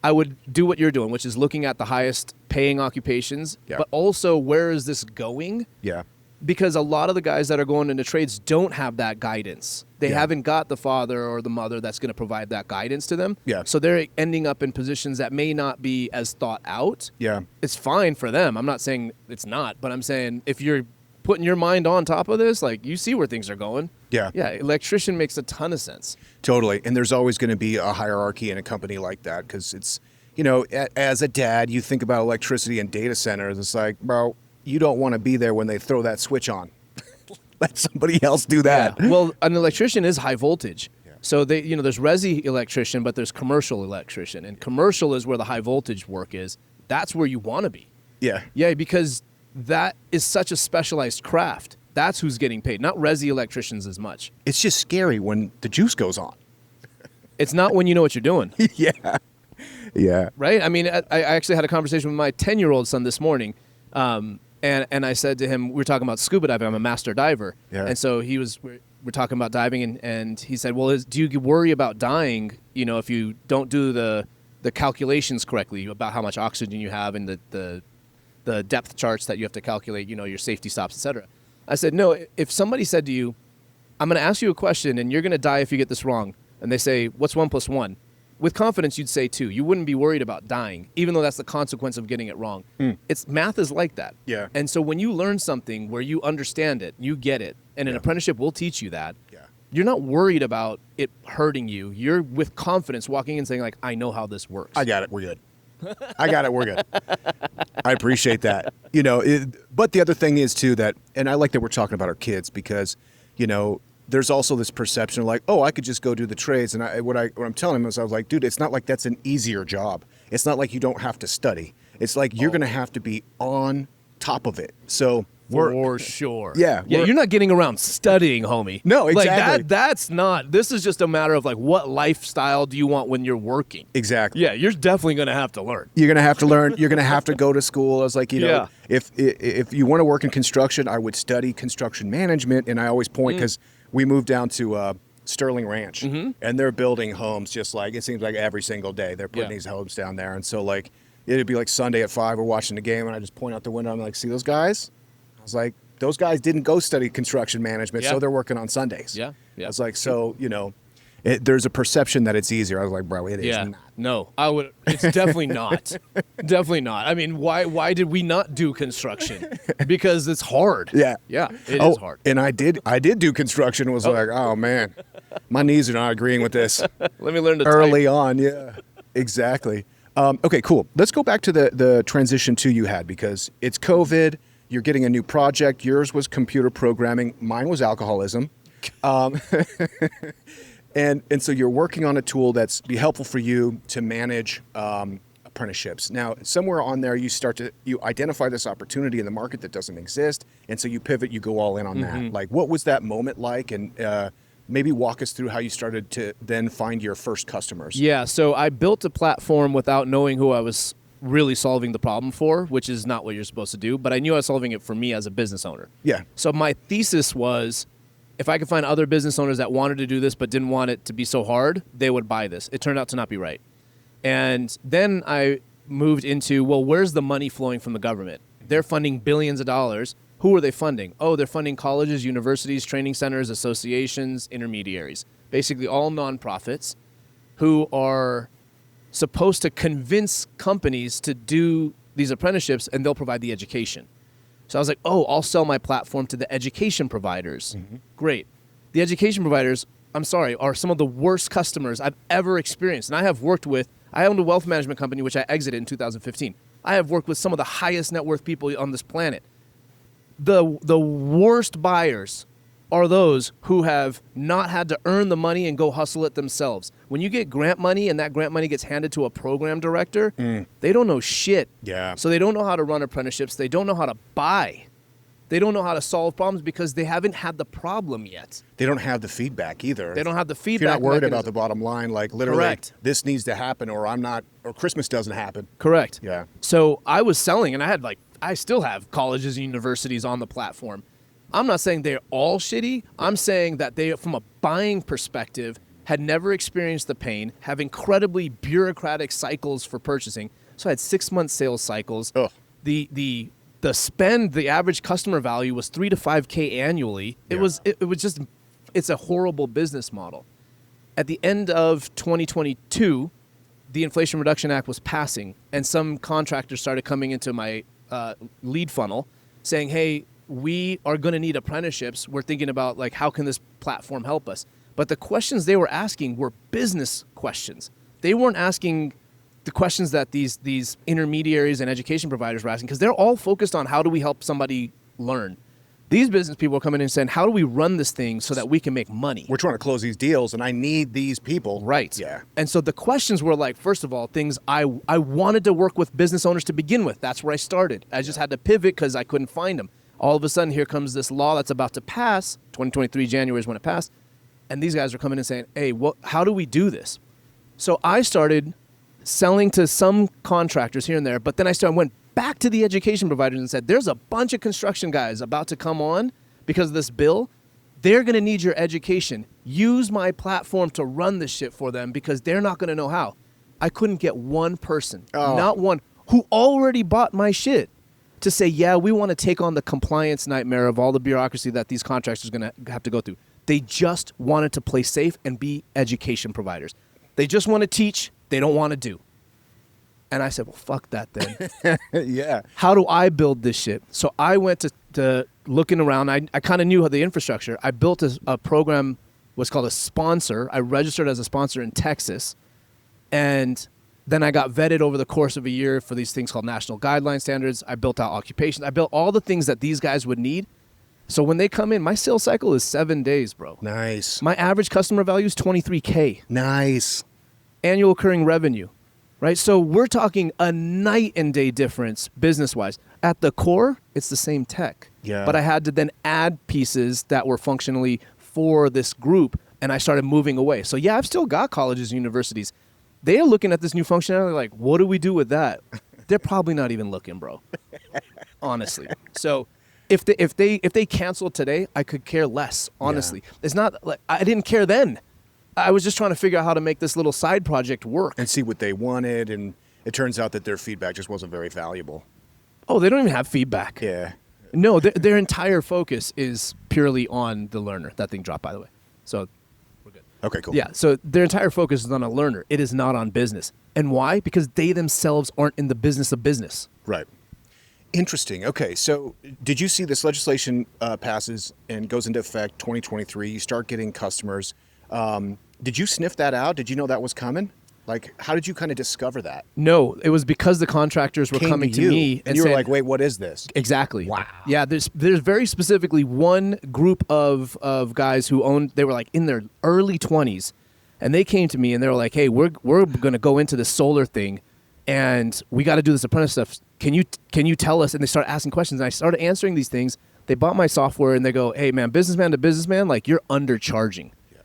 I would do what you're doing, which is looking at the highest paying occupations, Yeah. but also where is this going? Yeah. Because a lot of the guys that are going into trades don't have that guidance. They Yeah. haven't got the father or the mother that's going to provide that guidance to them. Yeah. So they're ending up in positions that may not be as thought out. Yeah. It's fine for them. I'm not saying it's not, but I'm saying if you're putting your mind on top of this, like you see where things are going. Yeah. Yeah, electrician makes a ton of sense. Totally. And there's always going to be a hierarchy in a company like that because it's, as a dad, you think about electricity and data centers. It's like, bro, you don't want to be there when they throw that switch on. Let somebody else do that. Yeah. Well, an electrician is high voltage. Yeah. So there's resi electrician, but there's commercial electrician, and commercial is where the high voltage work is. That's where you want to be. Yeah. Yeah, because that is such a specialized craft. That's who's getting paid, not resi electricians as much. It's just scary when the juice goes on. It's not when you know what you're doing, Yeah. Yeah. right? I mean, I actually had a conversation with my 10-year-old son this morning, and I said to him, we were talking about scuba diving. I'm a master diver, Yeah. and so we're talking about diving, and he said, well, do you worry about dying? If you don't do the calculations correctly about how much oxygen you have and the depth charts that you have to calculate, your safety stops, etc. I said, no. If somebody said to you, I'm going to ask you a question, and you're going to die if you get this wrong, and they say, what's 1 + 1? With confidence, you'd say 2. You wouldn't be worried about dying, even though that's the consequence of getting it wrong. Math is like that. Yeah. And so when you learn something where you understand it, you get it, and an Yeah. apprenticeship will teach you that, Yeah. you're not worried about it hurting you. You're with confidence walking in saying, like, I know how this works. I got it. We're good. I got it. We're good. I appreciate that. But the other thing is too that, and I like that we're talking about our kids because, there's also this perception of like, oh, I could just go do the trades. And what I'm telling him is I was like, dude, it's not like that's an easier job. It's not like you don't have to study. It's like you're going to have to be on top of it. So For sure. Yeah, Yeah, we're- you're not getting around studying, homie. No, Like exactly. that's not. This is just a matter of like what lifestyle do you want when you're working? exactly. Yeah, you're definitely going to have to learn. You're gonna have to learn. You're gonna have to go to school. I was like, Yeah. if you want to work in construction, I would study construction management. And I always point because we moved down to Sterling Ranch, and they're building homes just like it seems like every single day they're putting Yeah. these homes down there. And so like it'd be like Sunday at 5, we're watching the game, and I just point out the window. I'm like, see those guys? I was like, those guys didn't go study construction management, Yeah. so they're working on Sundays. Yeah, yeah. I was like, so there's a perception that it's easier. I was like, bro, it is Yeah. not. No, I would. It's definitely not. Definitely not. I mean, why did we not do construction? Because it's hard. Yeah. Yeah, it is hard. And I did do construction and was like, oh man, my knees are not agreeing with this Let me learn to early type. on. Yeah, exactly. Okay, cool. Let's go back to the transition too you had because it's COVID. You're getting a new project. Yours was computer programming. Mine was alcoholism. And so you're working on a tool that's be helpful for you to manage apprenticeships. Now, somewhere on there, you identify this opportunity in the market that doesn't exist, and so you pivot, you go all in on that. Like, what was that moment like, and maybe walk us through how you started to then find your first customers. Yeah, so I built a platform without knowing who I was really solving the problem for, which is not what you're supposed to do, but I knew I was solving it for me as a business owner. Yeah. So my thesis was, if I could find other business owners that wanted to do this but didn't want it to be so hard, they would buy this. It turned out to not be right. And then I moved into, well, where's the money flowing from the government? They're funding billions of dollars. Who are they funding? Oh, they're funding colleges, universities, training centers, associations, intermediaries. Basically all nonprofits who are supposed to convince companies to do these apprenticeships, and they'll provide the education. So I was like, oh, I'll sell my platform to the education providers. Great. The education providers, I'm sorry, are some of the worst customers I've ever experienced. And I owned a wealth management company, which I exited in 2015. I have worked with some of the highest net worth people on this planet. The worst buyers are those who have not had to earn the money and go hustle it themselves. When you get grant money and that grant money gets handed to a program director, they don't know shit. Yeah. So they don't know how to run apprenticeships. They don't know how to buy. They don't know how to solve problems because they haven't had the problem yet. They don't have the feedback either. They don't have the If feedback. you're not worried mechanism. about the bottom line, like literally, Correct. this needs to happen, or Christmas doesn't happen. Correct. Yeah. So I was selling, and I still have colleges and universities on the platform. I'm not saying they're all shitty. I'm saying that they, from a buying perspective, had never experienced the pain, have incredibly bureaucratic cycles for purchasing. So I had 6-month sales cycles. Ugh. The spend, the average customer value was $3,000 to $5,000 annually. It Yeah. was just, it's a horrible business model. At the end of 2022, the Inflation Reduction Act was passing, and some contractors started coming into my lead funnel saying, hey, we are going to need apprenticeships. We're thinking about, like, how can this platform help us? But the questions they were asking were business questions. They weren't asking the questions that these intermediaries and education providers were asking, because they're all focused on how do we help somebody learn. These business people are coming in and saying, how do we run this thing so that we can make money? We're trying to close these deals, and I need these people. Right. Yeah. And so the questions were like, first of all, things I wanted to work with business owners to begin with. That's where I started. I just had to pivot because I couldn't find them. All of a sudden, here comes this law that's about to pass. 2023 January is when it passed. And these guys are coming in and saying, hey, how do we do this? So I started selling to some contractors here and there, but then I went back to the education providers and said, there's a bunch of construction guys about to come on because of this bill. They're going to need your education. Use my platform to run this shit for them because they're not going to know how. I couldn't get one person, not one, who already bought my shit to say, yeah, we want to take on the compliance nightmare of all the bureaucracy that these contractors are going to have to go through. They just wanted to play safe and be education providers. They just want to teach. They don't want to do. And I said, well, fuck that then. Yeah. How do I build this shit? So I went to looking around. I kind of knew how the infrastructure. I built a program, what's called a sponsor. I registered as a sponsor in Texas. And then I got vetted over the course of a year for these things called national guideline standards. I built out occupations. I built all the things that these guys would need. So when they come in, my sales cycle is 7 days, bro. Nice. My average customer value is $23K. Nice. Annual recurring revenue, right? So we're talking a night and day difference business-wise. At the core, it's the same tech. Yeah. But I had to then add pieces that were functionally for this group, and I started moving away. So yeah, I've still got colleges and universities. They are looking at this new functionality like, what do we do with that? They're probably not even looking, bro. Honestly. So if they cancel today, I could care less, honestly. Yeah. It's not like I didn't care then. I was just trying to figure out how to make this little side project work. And see what they wanted, and it turns out that their feedback just wasn't very valuable. Oh, they don't even have feedback. Yeah. No, their entire focus is purely on the learner. That thing dropped, by the way. So we're good. Okay, cool. Yeah, so their entire focus is on a learner. It is not on business. And why? Because they themselves aren't in the business of business. Right. Interesting. Okay, so did you see this legislation passes and goes into effect 2023? You start getting customers. Did you sniff that out? Did you know that was coming? Like, how did you kind of discover that? No, it was because the contractors were coming to me and you were saying, like, wait, what is this? Exactly. Wow. Yeah, there's very specifically one group of guys who they were like in their early 20s, and they came to me and they were like, hey, we're going to go into this solar thing, and we got to do this apprentice stuff. Can you tell us? And they started asking questions, and I started answering these things. They bought my software, and they go, hey, man, businessman to businessman, like, you're undercharging. Yeah.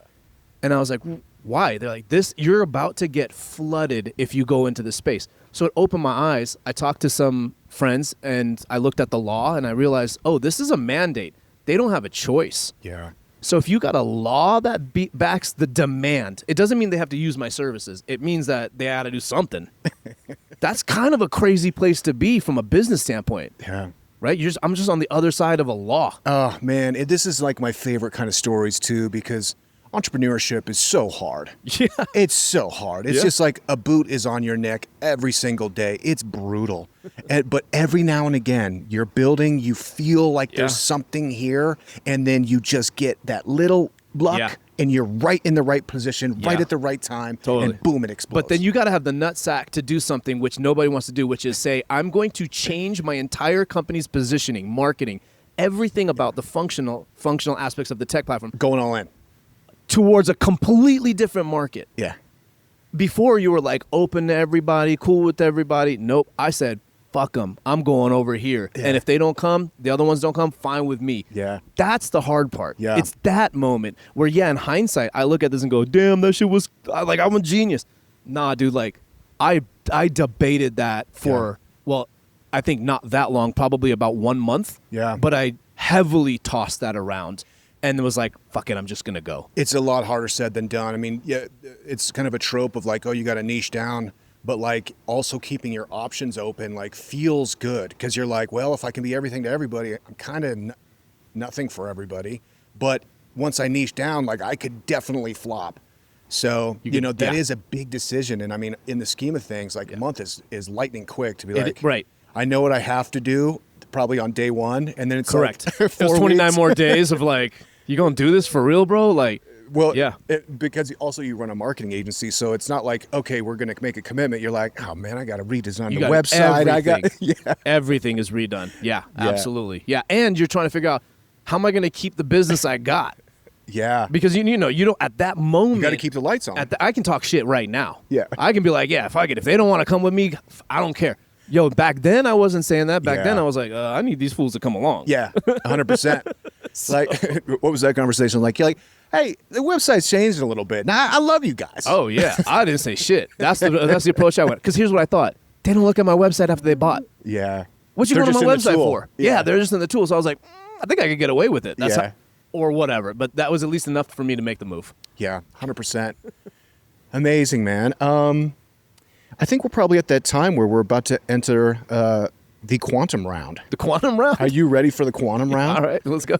And I was like, why? They're like, you're about to get flooded if you go into this space. So it opened my eyes. I talked to some friends, and I looked at the law, and I realized, oh, this is a mandate. They don't have a choice. Yeah. So if you got a law that backs the demand, it doesn't mean they have to use my services. It means that they ought to do something. That's kind of a crazy place to be from a business standpoint. Yeah. right? I'm just on the other side of a law. Oh, man. This is like my favorite kind of stories, too, because entrepreneurship is so hard. Yeah. It's so hard. It's Yeah. just like a boot is on your neck every single day. It's brutal. But every now and again, you're building, you feel like Yeah. there's something here, and then you just get that little luck, Yeah. and you're right in the right position, right Yeah. at the right time, Totally. and boom, it explodes. But then you got to have the nutsack to do something which nobody wants to do, which is say, I'm going to change my entire company's positioning, marketing, everything about the functional aspects of the tech platform Going all in. towards a completely different market. Yeah. Before you were like open to everybody, cool with everybody. Nope. I said, fuck them. I'm going over here. Yeah. And if they don't come, the other ones don't come, fine with me. Yeah. That's the hard part. Yeah. It's that moment where, yeah, in hindsight, I look at this and go, damn, that shit was, like, I'm a genius. Nah, dude, like, I debated that for, well, I think not that long, probably about 1 month. Yeah. But I heavily tossed that around and was like, fuck it, I'm just going to go. It's a lot harder said than done. I mean, yeah, it's kind of a trope of like, oh, you got to niche down, but like also keeping your options open like feels good because you're like, well, if I can be everything to everybody, I'm kind of nothing for everybody. But once I niche down, like I could definitely flop. So, You you could- know, that yeah. is a big decision. And I mean, in the scheme of things, like a month is lightning quick to be It- like, right. I know what I have to do probably on day one. And then it's Correct. like It was 4 29 weeks. more days of like, you going to do this for real, bro? Like, Well, yeah. because also you run a marketing agency, so it's not like, okay, we're going to make a commitment. You're like, oh man, I got to redesign You the got website. I got, everything. yeah, Everything is redone. Yeah, Yeah. absolutely. Yeah, and you're trying to figure out how am I going to keep the business I got? yeah. Because you know you don't at that moment. You got to keep the lights on. I can talk shit right now. Yeah. I can be like, yeah, fuck it. If they don't want to come with me, I don't care. Yo, back then I wasn't saying that. Back Yeah. then I was like, I need these fools to come along. Yeah, 100%. Like, what was that conversation like? You're like, hey, the website's changed a little bit. Nah, I love you guys. Oh yeah, I didn't say shit. That's the approach I went. Because here's what I thought. They don't look at my website after they bought. yeah. What you They're going to my just in the website tool. for? Yeah, they're just in the tool. So I was like, I think I could get away with it. That's Yeah. or whatever. But that was at least enough for me to make the move. Yeah, 100%. Amazing, man. I think we're probably at that time where we're about to enter the quantum round. The quantum round. Are you ready for the quantum round? All right, let's go.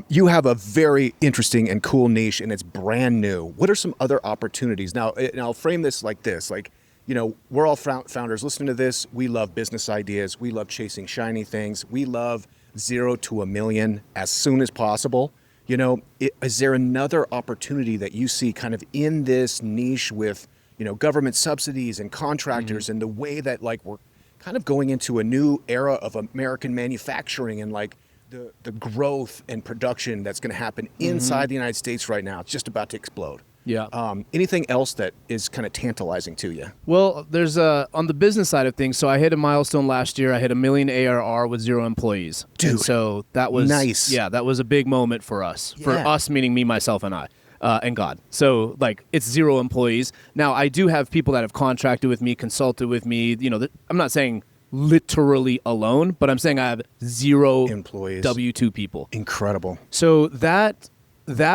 You have a very interesting and cool niche, and it's brand new. What are some other opportunities? Now, and I'll frame this like this. Like, you know, we're all founders listening to this. We love business ideas. We love chasing shiny things. We love 0 to $1 million as soon as possible. You know, is there another opportunity that you see kind of in this niche with, you know, government subsidies and contractors and the way that like we're kind of going into a new era of American manufacturing and like the growth and production that's going to happen inside the United States right now? It's just about to explode. Yeah. Anything else that is kind of tantalizing to you? Well, there's on the business side of things. So I hit a milestone last year. I hit $1 million ARR with 0 employees. Dude, And so that was nice. Yeah, that was a big moment for us. For Yeah. us, meaning me, myself, and I. And God. So like it's 0 employees. Now I do have people that have contracted with me, consulted with me. You know, I'm not saying literally alone, but I'm saying I have 0 Employees. W-2 people. Incredible. So that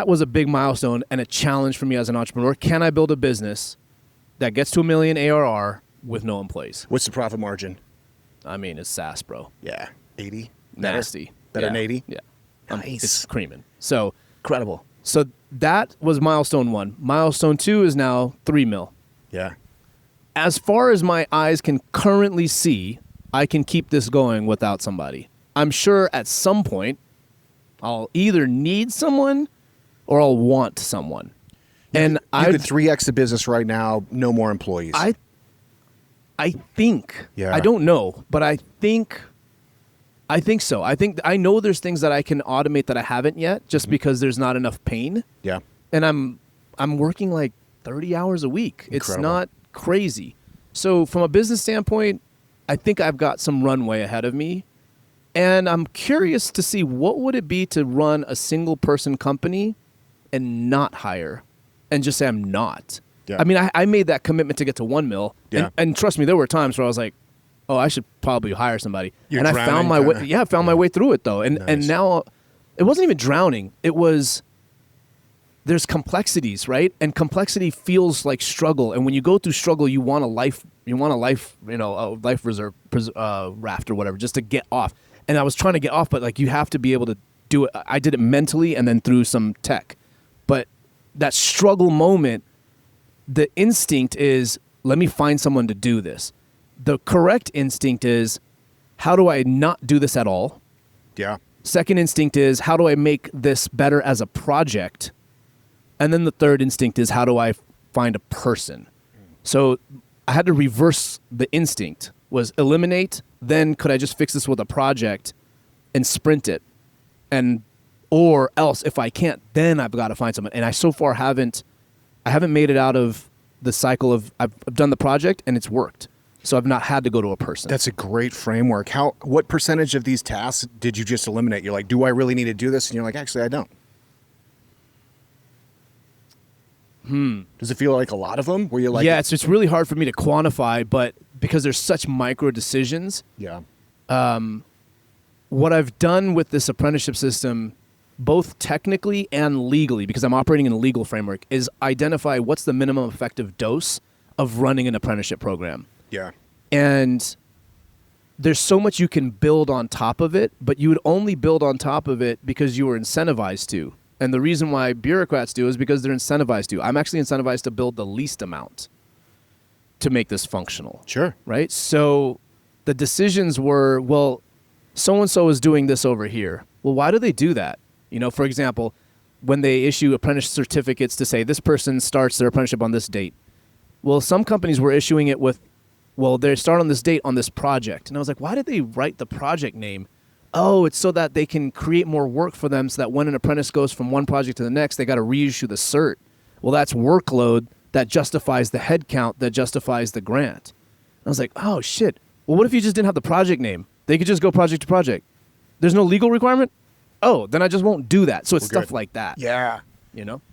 was a big milestone and a challenge for me as an entrepreneur. Can I build a business that gets to $1 million ARR with no employees? What's the profit margin? I mean, it's SaaS, bro. Yeah, 80. Nasty. Better Yeah. than 80? Yeah. Nice. It's creaming. So Incredible. that was milestone 1. Milestone 2 is now 3 mil. Yeah. As far as my eyes can currently see, I can keep this going without somebody. I'm sure at some point I'll either need someone or I'll want someone. And You could 3x the business right now, no more employees. I think. Yeah. I don't know, but I think so. I know there's things that I can automate that I haven't yet, just because there's not enough pain. yeah. And I'm working like 30 hours a week. It's Incredible. not crazy. So from a business standpoint, I think I've got some runway ahead of me. And I'm curious to see what would it be to run a single person company and not hire and just say I'm not. Yeah. I mean, I made that commitment to get to 1 mil. Yeah. And trust me, there were times where I was like, oh, I should probably hire somebody. You're and I drowning, found my way. kinda. Yeah, I found my way through it though. And Nice. now it wasn't even drowning. It was there's complexities, right? And complexity feels like struggle. And when you go through struggle, you want a life You want a life, a life reserve raft or whatever, just to get off. And I was trying to get off, but like you have to be able to do it. I did it mentally and then through some tech. But that struggle moment, the instinct is, let me find someone to do this. The correct instinct is, how do I not do this at all? Yeah. Second instinct is, how do I make this better as a project? And then the third instinct is, how do I find a person? So I had to reverse the instinct, was eliminate, then could I just fix this with a project and sprint it? Or else if I can't, then I've got to find someone. And I so far haven't made it out of the cycle of, I've done the project and it's worked. So I've not had to go to a person. That's a great framework. What percentage of these tasks did you just eliminate? You're like, do I really need to do this? And you're like, actually, I don't. Does it feel like a lot of them? Where you're like, yeah, it's really hard for me to quantify, but because there's such micro decisions. Yeah. What I've done with this apprenticeship system, both technically and legally, because I'm operating in a legal framework, is identify what's the minimum effective dose of running an apprenticeship program. Yeah. And there's so much you can build on top of it, but you would only build on top of it because you were incentivized to. And the reason why bureaucrats do is because they're incentivized to. I'm actually incentivized to build the least amount to make this functional. Sure. Right? So the decisions were, well, so-and-so is doing this over here. Well, why do they do that? For example, when they issue apprentice certificates to say this person starts their apprenticeship on this date. Well, some companies were issuing it with, well, they start on this date on this project. And I was like, why did they write the project name? Oh, it's so that they can create more work for them so that when an apprentice goes from one project to the next, they got to reissue the cert. Well, that's workload that justifies the head count, that justifies the grant. And I was like, oh, shit. Well, what if you just didn't have the project name? They could just go project to project. There's no legal requirement? Oh, then I just won't do that. So it's stuff like that. Yeah.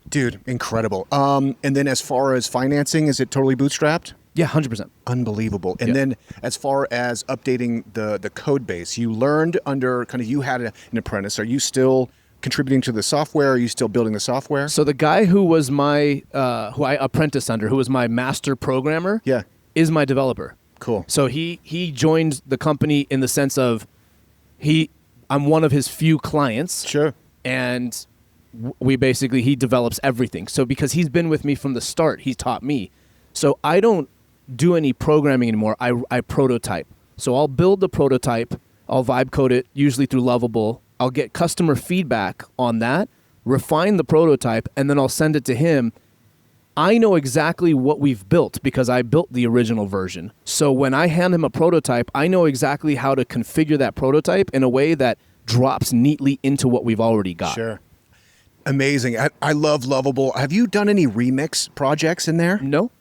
Dude, incredible. And then as far as financing, is it totally bootstrapped? Yeah, 100%. Unbelievable. And then as far as updating the code base, you learned under you had an apprentice. Are you still contributing to the software? Are you still building the software? So the guy who was who I apprenticed under, who was my master programmer, is my developer. Cool. So he joined the company in the sense of I'm one of his few clients. Sure. And he develops everything. So because he's been with me from the start, he's taught me. So I don't do any programming anymore. I prototype. So I'll build the prototype. I'll vibe code it, usually through Lovable. I'll get customer feedback on that, refine the prototype, and then I'll send it to him. I know exactly what we've built because I built the original version. So when I hand him a prototype, I know exactly how to configure that prototype in a way that drops neatly into what we've already got. Sure. Amazing. I love Lovable. Have you done any remix projects in there? No.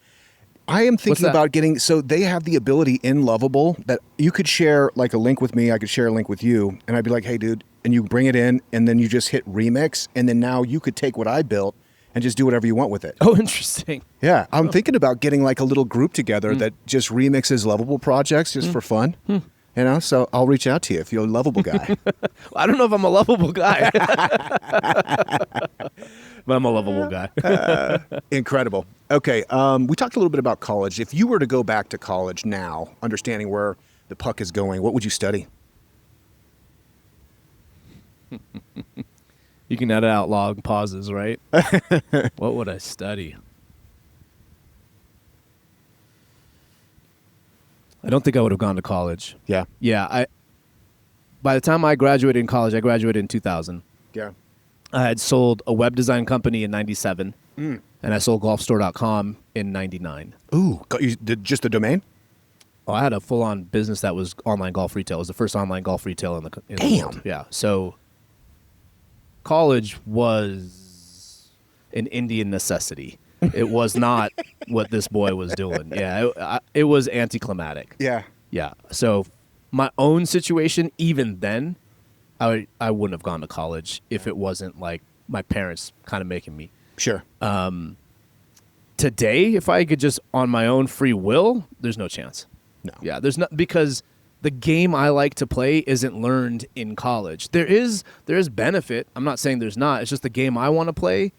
I am thinking about so they have the ability in Lovable that you could share like a link with me, I could share a link with you, and I'd be like, hey dude, and you bring it in and then you just hit remix, and then now you could take what I built and just do whatever you want with it. Oh, interesting. Yeah, I'm thinking about getting like a little group together that just remixes Lovable projects just for fun. So I'll reach out to you if you're a Lovable guy. I don't know if I'm a lovable guy. But I'm a lovable guy. Incredible. Okay, we talked a little bit about college. If you were to go back to college now, understanding where the puck is going, what would you study? You can edit out long pauses, right? What would I study? I don't think I would have gone to college. Yeah. Yeah. By the time I graduated in college, I graduated in 2000. Yeah. I had sold a web design company in 97, and I sold golfstore.com in 99. Ooh, you did just the domain? Oh, I had a full-on business that was online golf retail. It was the first online golf retail in the world. Yeah. So college was an Indian necessity. It was not what this boy was doing. Yeah, it was anticlimactic. Yeah. Yeah. So my own situation, even then, I wouldn't have gone to college if it wasn't like my parents kind of making me. Sure. Today, if I could just on my own free will, there's no chance. No. Yeah, there's not, because the game I like to play isn't learned in college. There is benefit. I'm not saying there's not. It's just the game I want to play.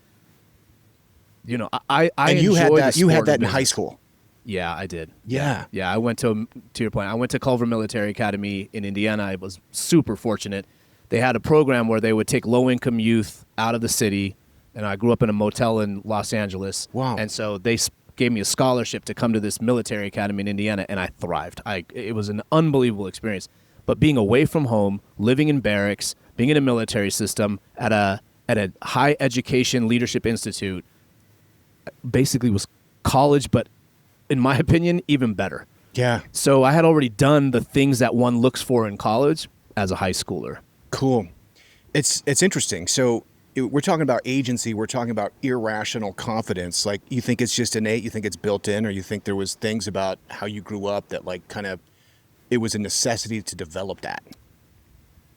I and you enjoy had that. the You had sport that of in high business. school. Yeah, I did. Yeah. Yeah, I went to your point, I went to Culver Military Academy in Indiana. I was super fortunate. They had a program where they would take low-income youth out of the city, and I grew up in a motel in Los Angeles. Wow. And so they gave me a scholarship to come to this military academy in Indiana, and I thrived. It was an unbelievable experience. But being away from home, living in barracks, being in a military system at a high education leadership institute, basically was college, but in my opinion, even better. Yeah. So I had already done the things that one looks for in college as a high schooler. Cool. It's interesting. So we're talking about agency. We're talking about irrational confidence. Like, you think it's just innate, you think it's built in, or you think there was things about how you grew up that like kind of, it was a necessity to develop that?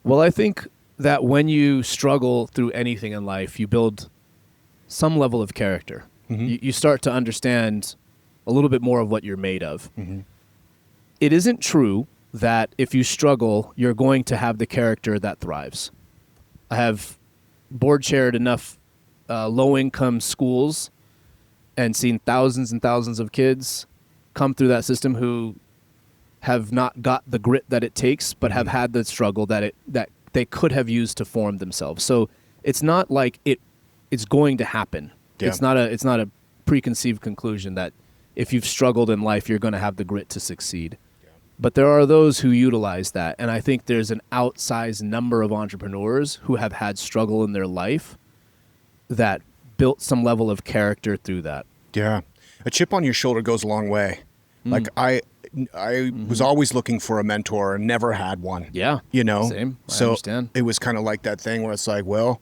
Well, I think that when you struggle through anything in life, you build some level of character. You start to understand a little bit more of what you're made of. It isn't true that if you struggle, you're going to have the character that thrives. I have board chaired enough low-income schools and seen thousands and thousands of kids come through that system who have not got the grit that it takes, but have had the struggle that they could have used to form themselves. So it's not like it's going to happen. Yeah. It's not a preconceived conclusion that if you've struggled in life, you're going to have the grit to succeed. Yeah. But there are those who utilize that, and I think there's an outsized number of entrepreneurs who have had struggle in their life that built some level of character through that. Yeah. A chip on your shoulder goes a long way. Like, I was always looking for a mentor and never had one. Yeah. You know? Same. I so understand. It was kind of like that thing where it's like, well,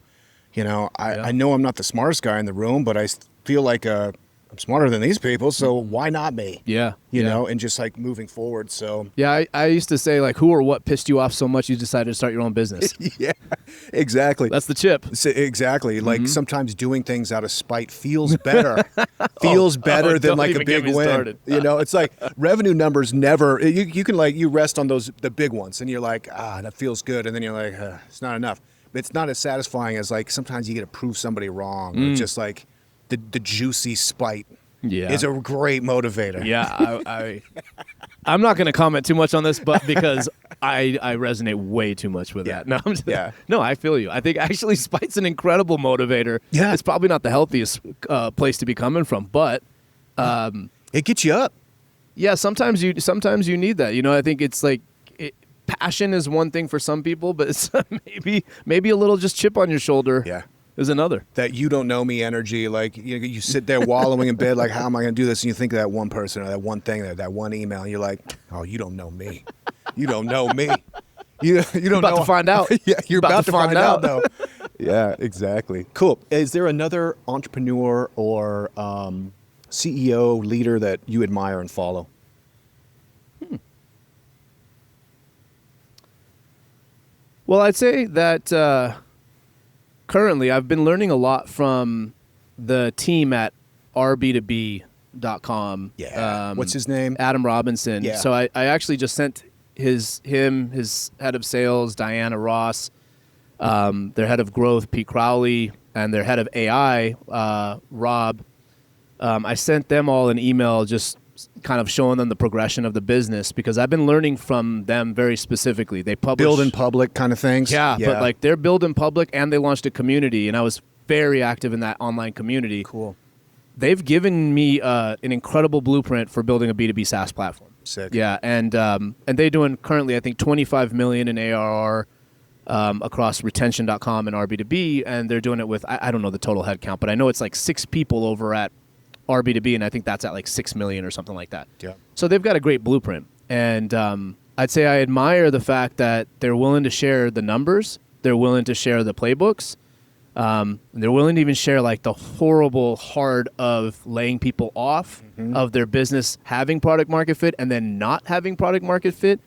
you know, I know I'm not the smartest guy in the room, but I feel like I'm smarter than these people, so why not me? Yeah. You know, and just like moving forward. So yeah, I used to say, like, who or what pissed you off so much you decided to start your own business? yeah, exactly. That's the chip. Exactly. Like, sometimes doing things out of spite feels better. Feels better than like a big win. You know, it's like revenue numbers never, you can like, you rest on the big ones and you're like, that feels good. And then you're like, it's not enough. It's not as satisfying as like, sometimes you get to prove somebody wrong. Or just like the juicy spite is a great motivator. Yeah. I'm not going to comment too much on this, but because I resonate way too much with that. No, I feel you. I think actually spite's an incredible motivator. Yeah. It's probably not the healthiest place to be coming from, but it gets you up. Yeah, sometimes you need that. You know, I think it's like passion is one thing for some people, but it's maybe a little just chip on your shoulder. Yeah. Is another. That you don't know me energy. Like, you sit there wallowing in bed, like, how am I going to do this? And you think of that one person or that one thing, that one email, and you're like, oh, you don't know me. You don't know me. You don't about know. To find out. Yeah, you're about to find out, though. Yeah, exactly. Cool. Is there another entrepreneur or CEO, leader that you admire and follow? Well, I'd say that currently I've been learning a lot from the team at rb2b.com. Yeah. What's his name? Adam Robinson. Yeah. So I actually just sent his head of sales, Diana Ross, their head of growth, Pete Crowley, and their head of AI, Rob. I sent them all an email just kind of showing them the progression of the business because I've been learning from them very specifically. They publish build in public kind of things. Yeah, but like they're build in public and they launched a community, and I was very active in that online community. Cool. They've given me an incredible blueprint for building a B2B SaaS platform. Sick. Yeah, and they're doing currently I think 25 million in ARR across retention.com and RB2B, and they're doing it with I don't know the total head count, but I know it's like 6 people over at RB2B, and I think that's at like 6 million or something like that. Yeah. So they've got a great blueprint, and I'd say I admire the fact that they're willing to share the numbers, they're willing to share the playbooks, and they're willing to even share like the horrible hard of laying people off of their business having product market fit and then not having product market fit.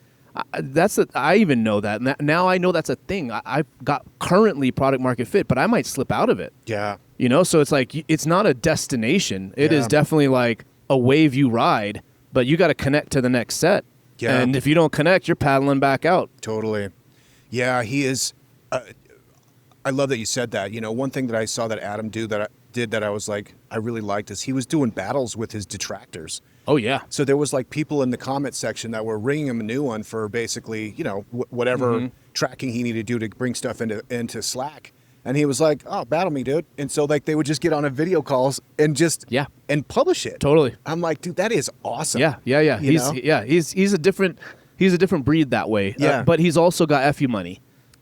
I even know that. Now I know that's a thing. I've got currently product market fit, but I might slip out of it. Yeah. You know, so it's like it's not a destination. It is definitely like a wave you ride, but you got to connect to the next set. Yeah. And if you don't connect, you're paddling back out. Totally. Yeah, he is. I love that you said that. You know, one thing that I saw that Adam do that did that I was like, I really liked is he was doing battles with his detractors. Oh yeah. So there was like people in the comment section that were ringing him a new one for basically, whatever tracking he needed to do to bring stuff into Slack. And he was like, "Oh, battle me, dude." And so like they would just get on a video calls and just and publish it. Totally. I'm like, dude, that is awesome. Yeah. He's a different breed that way. Yeah. But he's also got FU money.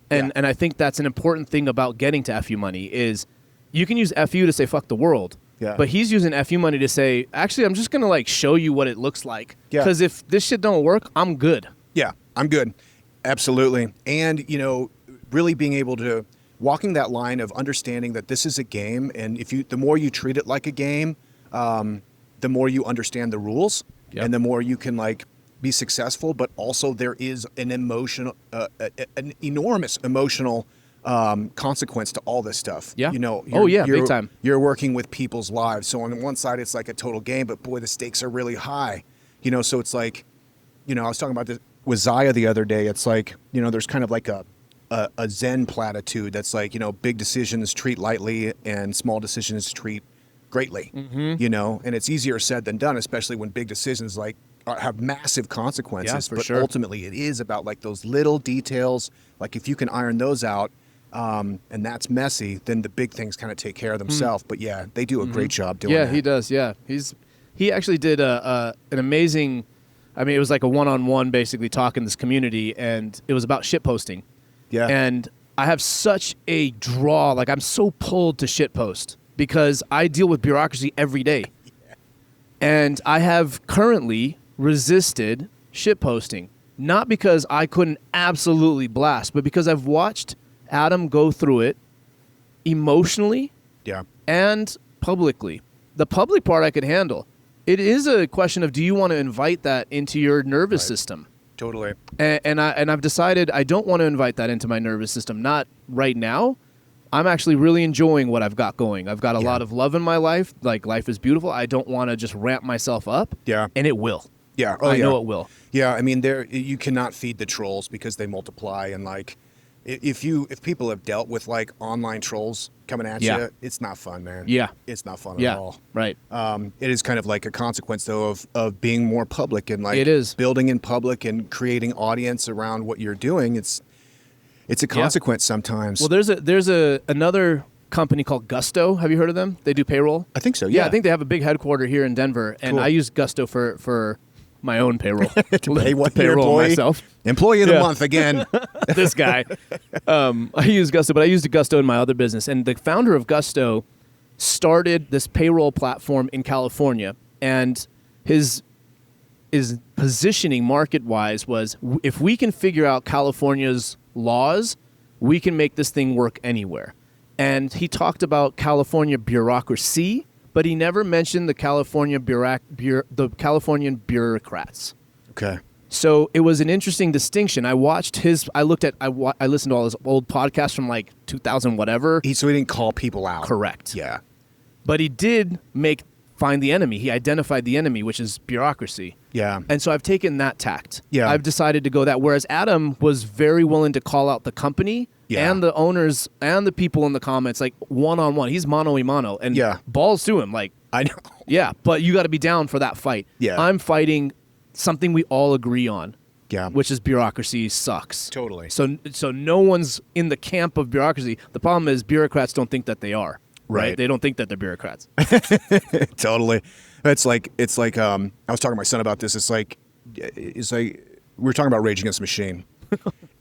And I think that's an important thing about getting to FU money is you can use FU to say fuck the world. Yeah. But he's using FU money to say, actually, I'm just going to like show you what it looks like. Yeah. Because if this shit don't work, I'm good. Yeah, I'm good. Absolutely. And, really being able to walking that line of understanding that this is a game. And the more you treat it like a game, the more you understand the rules and the more you can like be successful. But also there is an an enormous emotional consequence to all this stuff. Yeah. Big time. You're working with people's lives. So on one side, it's like a total game, but boy, the stakes are really high. So it's like, I was talking about this with Zaya the other day. It's like, there's kind of like a Zen platitude that's like, big decisions treat lightly and small decisions treat greatly, and it's easier said than done, especially when big decisions like have massive consequences. For but sure. Ultimately it is about like those little details. Like if you can iron those out, and that's messy, then the big things kind of take care of themselves. But yeah, they do a great job doing that. Yeah, he does. Yeah, he actually did an amazing. I mean, it was like a one-on-one, basically talking this community, and it was about shit posting. Yeah. And I have such a draw, like I'm so pulled to shit post because I deal with bureaucracy every day, and I have currently resisted shit posting, not because I couldn't absolutely blast, but because I've watched Adam go through it emotionally and publicly. The public part I could handle. It is a question of, do you want to invite that into your nervous system? Totally. And I've decided I don't want to invite that into my nervous system. Not right now. I'm actually really enjoying what I've got going. I've got a lot of love in my life. Like, life is beautiful. I don't want to just ramp myself up. Yeah. And it will. Yeah. I know it will. Yeah. I mean, you cannot feed the trolls because they multiply. And like, if people have dealt with like online trolls coming at you, it's not fun, man. Yeah. It's not fun at all. Right. It is kind of like a consequence though of being more public and like it is. building in public and creating audience around what you're doing. It's a consequence sometimes. Well, there's another company called Gusto. Have you heard of them? They do payroll. I think so. Yeah, I think they have a big headquarter here in Denver, and I use Gusto for my own payroll. to pay what payroll myself. Employee of the month again. This guy. I use Gusto, but I used Gusto in my other business. And the founder of Gusto started this payroll platform in California, and his positioning market-wise was, if we can figure out California's laws, we can make this thing work anywhere. And he talked about California bureaucracy, but he never mentioned the Californian bureaucrats. Okay. So it was an interesting distinction. I listened to all his old podcasts from like 2000 whatever. So he didn't call people out. Correct. Yeah. But he did find the enemy. He identified the enemy, which is bureaucracy. Yeah. And so I've taken that tact. Yeah. I've decided to go that. Whereas Adam was very willing to call out the company and the owners and the people in the comments, like one-on-one. He's mano-a-mano. And balls to him. Like, I know. Yeah, but you got to be down for that fight. Yeah. I'm fighting something we all agree on. Yeah. Which is bureaucracy sucks. Totally. So no one's in the camp of bureaucracy. The problem is bureaucrats don't think that they are. Right? They don't think that they're bureaucrats. Totally. It's like I was talking to my son about this. It's like we were talking about Rage Against the Machine.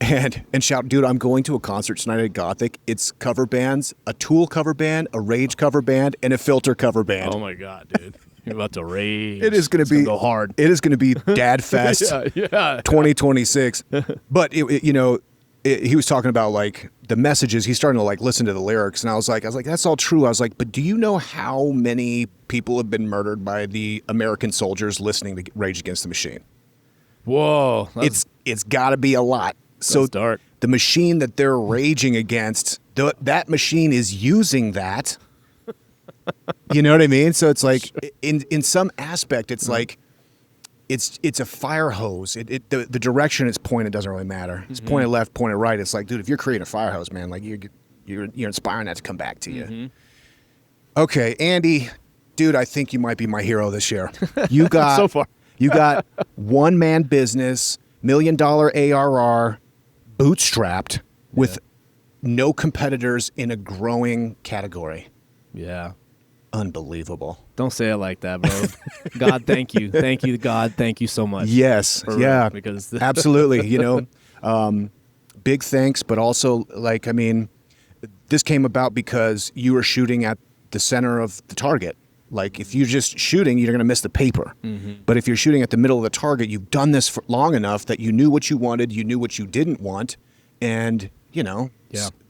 and shout, dude, I'm going to a concert tonight at Gothic. It's cover bands, a Tool cover band, a Rage cover band, and a Filter cover band. Oh my God, dude. You're about to rage. It is going to go hard. It is going to be Dad Fest 2026. But he was talking about like the messages. He's starting to like listen to the lyrics, and I was like, that's all true. I was like, but do you know how many people have been murdered by the American soldiers listening to Rage Against the Machine? Whoa, it's got to be a lot. So dark. The machine that they're raging against, that machine is using that. You know what I mean? So it's like in some aspect, it's like it's a fire hose. The direction it's pointed doesn't really matter. It's pointed left, pointed right. It's like, dude, if you're creating a fire hose, man, like you're inspiring that to come back to you. Okay, Andy, dude, I think you might be my hero this year. You got So far. You got one-man business, $1 million ARR, bootstrapped with no competitors in a growing category. Yeah. Unbelievable. Don't say it like that, bro. God, thank you. Thank you, God. Thank you so much. Yes. For Yeah. real, because Absolutely. Big thanks, but also, this came about because you were shooting at the center of the target. Like, if you're just shooting, you're going to miss the paper. Mm-hmm. But if you're shooting at the middle of the target, you've done this for long enough that you knew what you wanted, you knew what you didn't want, and,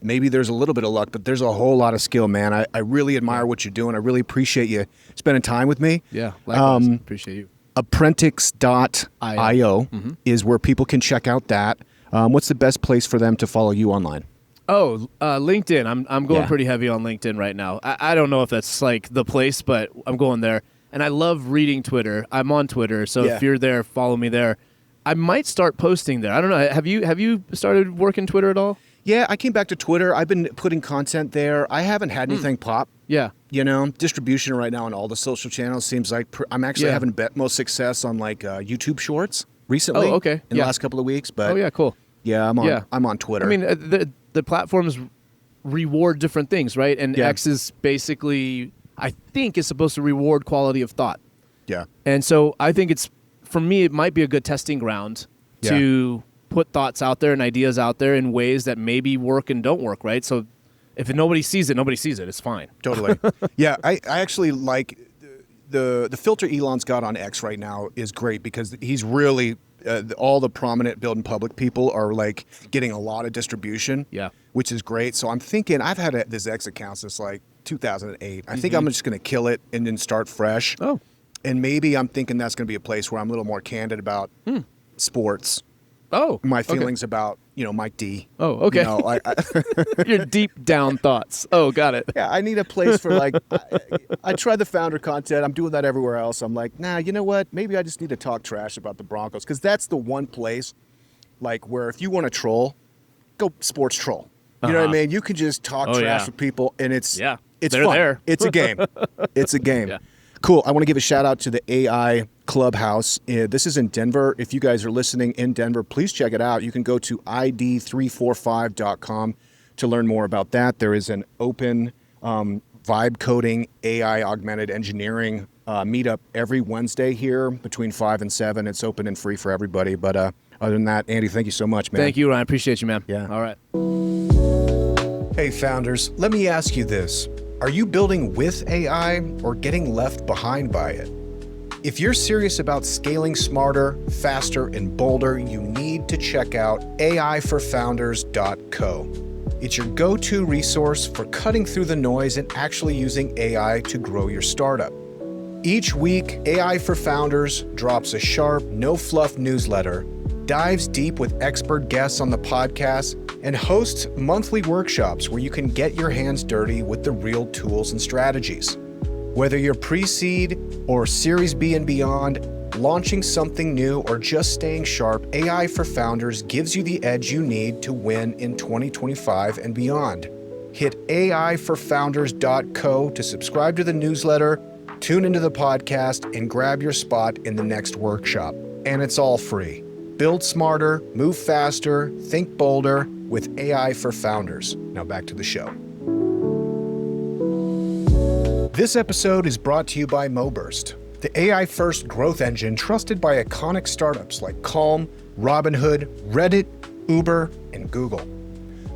maybe there's a little bit of luck, but there's a whole lot of skill, man. I really admire what you're doing. I really appreciate you spending time with me. Yeah, likewise. Appreciate you. Apprentice.io is where people can check out that. What's the best place for them to follow you online? Oh, LinkedIn. I'm going Yeah. pretty heavy on LinkedIn right now. I don't know if that's like the place, but I'm going there. And I love reading Twitter. I'm on Twitter, so Yeah. if you're there, follow me there. I might start posting there. I don't know. Have you started working Twitter at all? Yeah, I came back to Twitter. I've been putting content there. I haven't had anything pop. Yeah. Distribution right now on all the social channels seems like I'm actually having most success on YouTube Shorts recently. Oh, okay. In the last couple of weeks, but Oh yeah, cool. yeah, I'm on Twitter. I mean, the platforms reward different things, right? And Yeah. X is basically, I think, is supposed to reward quality of thought. yeah, And so I think for me, it might be a good testing ground to put thoughts out there and ideas out there in ways that maybe work and don't work, right? So if nobody sees it, nobody sees it. It's fine. totally. Yeah, I actually like the filter Elon's got on X right now is great because he's really all the prominent build and public people are like getting a lot of distribution. Yeah. Which is great. So I'm thinking I've had this X account since 2008. I think I'm just going to kill it and then start fresh. Oh. And maybe I'm thinking that's going to be a place where I'm a little more candid about sports, Oh. my okay. feelings about, Mike D. Oh, okay. Your deep down thoughts. Oh, got it. Yeah, I need a place for I try the founder content. I'm doing that everywhere else. I'm like, nah, you know what? Maybe I just need to talk trash about the Broncos because that's the one place where if you want to troll, go sports troll. You know what I mean? You can just talk trash yeah. with people and it's Yeah, it's they're fun. there. It's a game. It's a game. Yeah. Cool. I want to give a shout out to the AI Clubhouse. This is in Denver. If you guys are listening in Denver, please check it out. You can go to id345.com to learn more about that. There is an open vibe coding AI augmented engineering meetup every Wednesday here between 5 and 7. It's open and free for everybody. But other than that, Andy, thank you so much, man. Thank you, Ryan. Appreciate you, man. Yeah. All right. Hey, founders, let me ask you this. Are you building with AI or getting left behind by it? If you're serious about scaling smarter, faster, and bolder, you need to check out aiforfounders.co. It's your go-to resource for cutting through the noise and actually using AI to grow your startup. Each week, AI for Founders drops a sharp, no-fluff newsletter, dives deep with expert guests on the podcast, and hosts monthly workshops where you can get your hands dirty with the real tools and strategies. Whether you're pre-seed or Series B and beyond, launching something new or just staying sharp, AI for Founders gives you the edge you need to win in 2025 and beyond. Hit aiforfounders.co to subscribe to the newsletter, tune into the podcast, and grab your spot in the next workshop. And it's all free. Build smarter, move faster, think bolder with AI for Founders. Now back to the show. This episode is brought to you by MoBurst, the AI-first growth engine trusted by iconic startups like Calm, Robinhood, Reddit, Uber, and Google.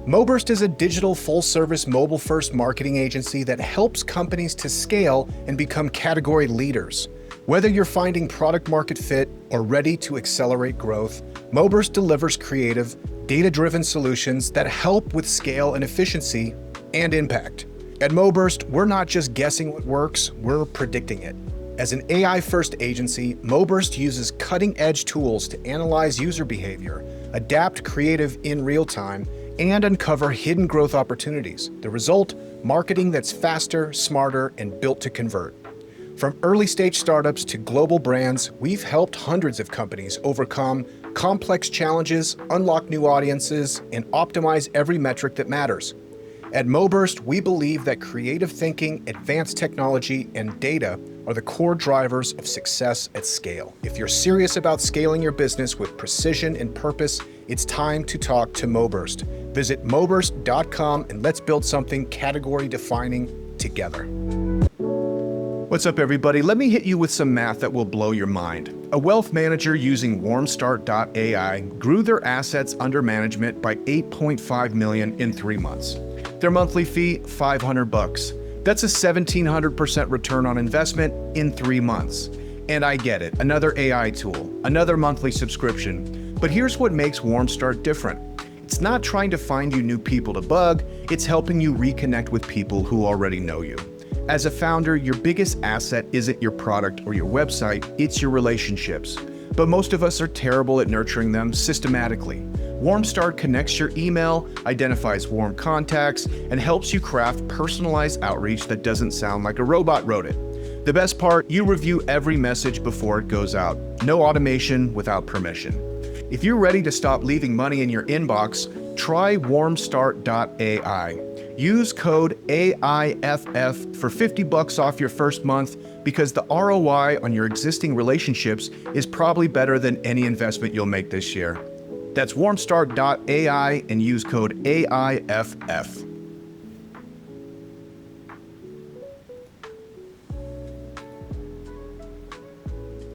MoBurst is a digital full-service mobile-first marketing agency that helps companies to scale and become category leaders. Whether you're finding product market fit or ready to accelerate growth, MoBurst delivers creative, data-driven solutions that help with scale and efficiency and impact. At MoBurst, we're not just guessing what works, we're predicting it. As an AI-first agency, MoBurst uses cutting-edge tools to analyze user behavior, adapt creative in real time, and uncover hidden growth opportunities. The result, marketing that's faster, smarter, and built to convert. From early-stage startups to global brands, we've helped hundreds of companies overcome complex challenges, unlock new audiences, and optimize every metric that matters. At Moburst, we believe that creative thinking, advanced technology, and data are the core drivers of success at scale. If you're serious about scaling your business with precision and purpose, it's time to talk to Moburst. Visit moburst.com and let's build something category defining together. What's up, everybody? Let me hit you with some math that will blow your mind. A wealth manager using WarmStart.ai grew their assets under management by $8.5 million in 3 months. Their monthly fee, $500. That's a 1,700% return on investment in 3 months. And I get it, another AI tool, another monthly subscription. But here's what makes WarmStart different. It's not trying to find you new people to bug, it's helping you reconnect with people who already know you. As a founder, your biggest asset isn't your product or your website, it's your relationships. But most of us are terrible at nurturing them systematically. WarmStart connects your email, identifies warm contacts, and helps you craft personalized outreach that doesn't sound like a robot wrote it. The best part, you review every message before it goes out. No automation without permission. If you're ready to stop leaving money in your inbox, try WarmStart.ai. Use code AIFF for $50 off your first month because the ROI on your existing relationships is probably better than any investment you'll make this year. That's WarmStart.ai and use code AIFF.